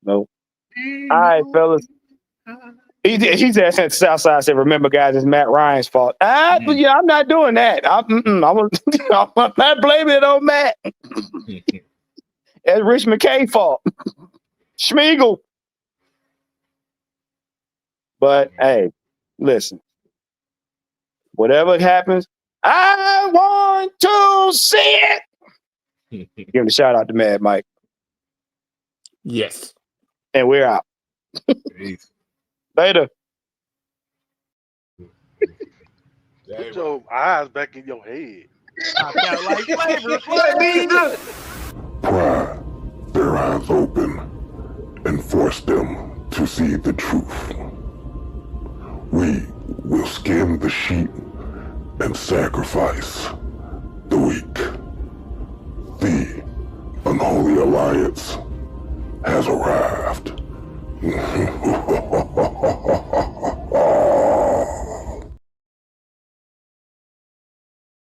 Nope. All right, fellas. He said Southside said, remember, guys, it's Matt Ryan's fault. But yeah, I'm not doing that. I'm not blaming it on Matt. That's Rich McKay's fault. Schmeagle. But hey, listen. Whatever happens, I want to see it. Give a shout out to Mad Mike. Yes. And we're out. Peace. Later. Put your eyes back in your head. Pry their eyes open and force them to see the truth. We will skin the sheep and sacrifice the weak. The unholy alliance has arrived.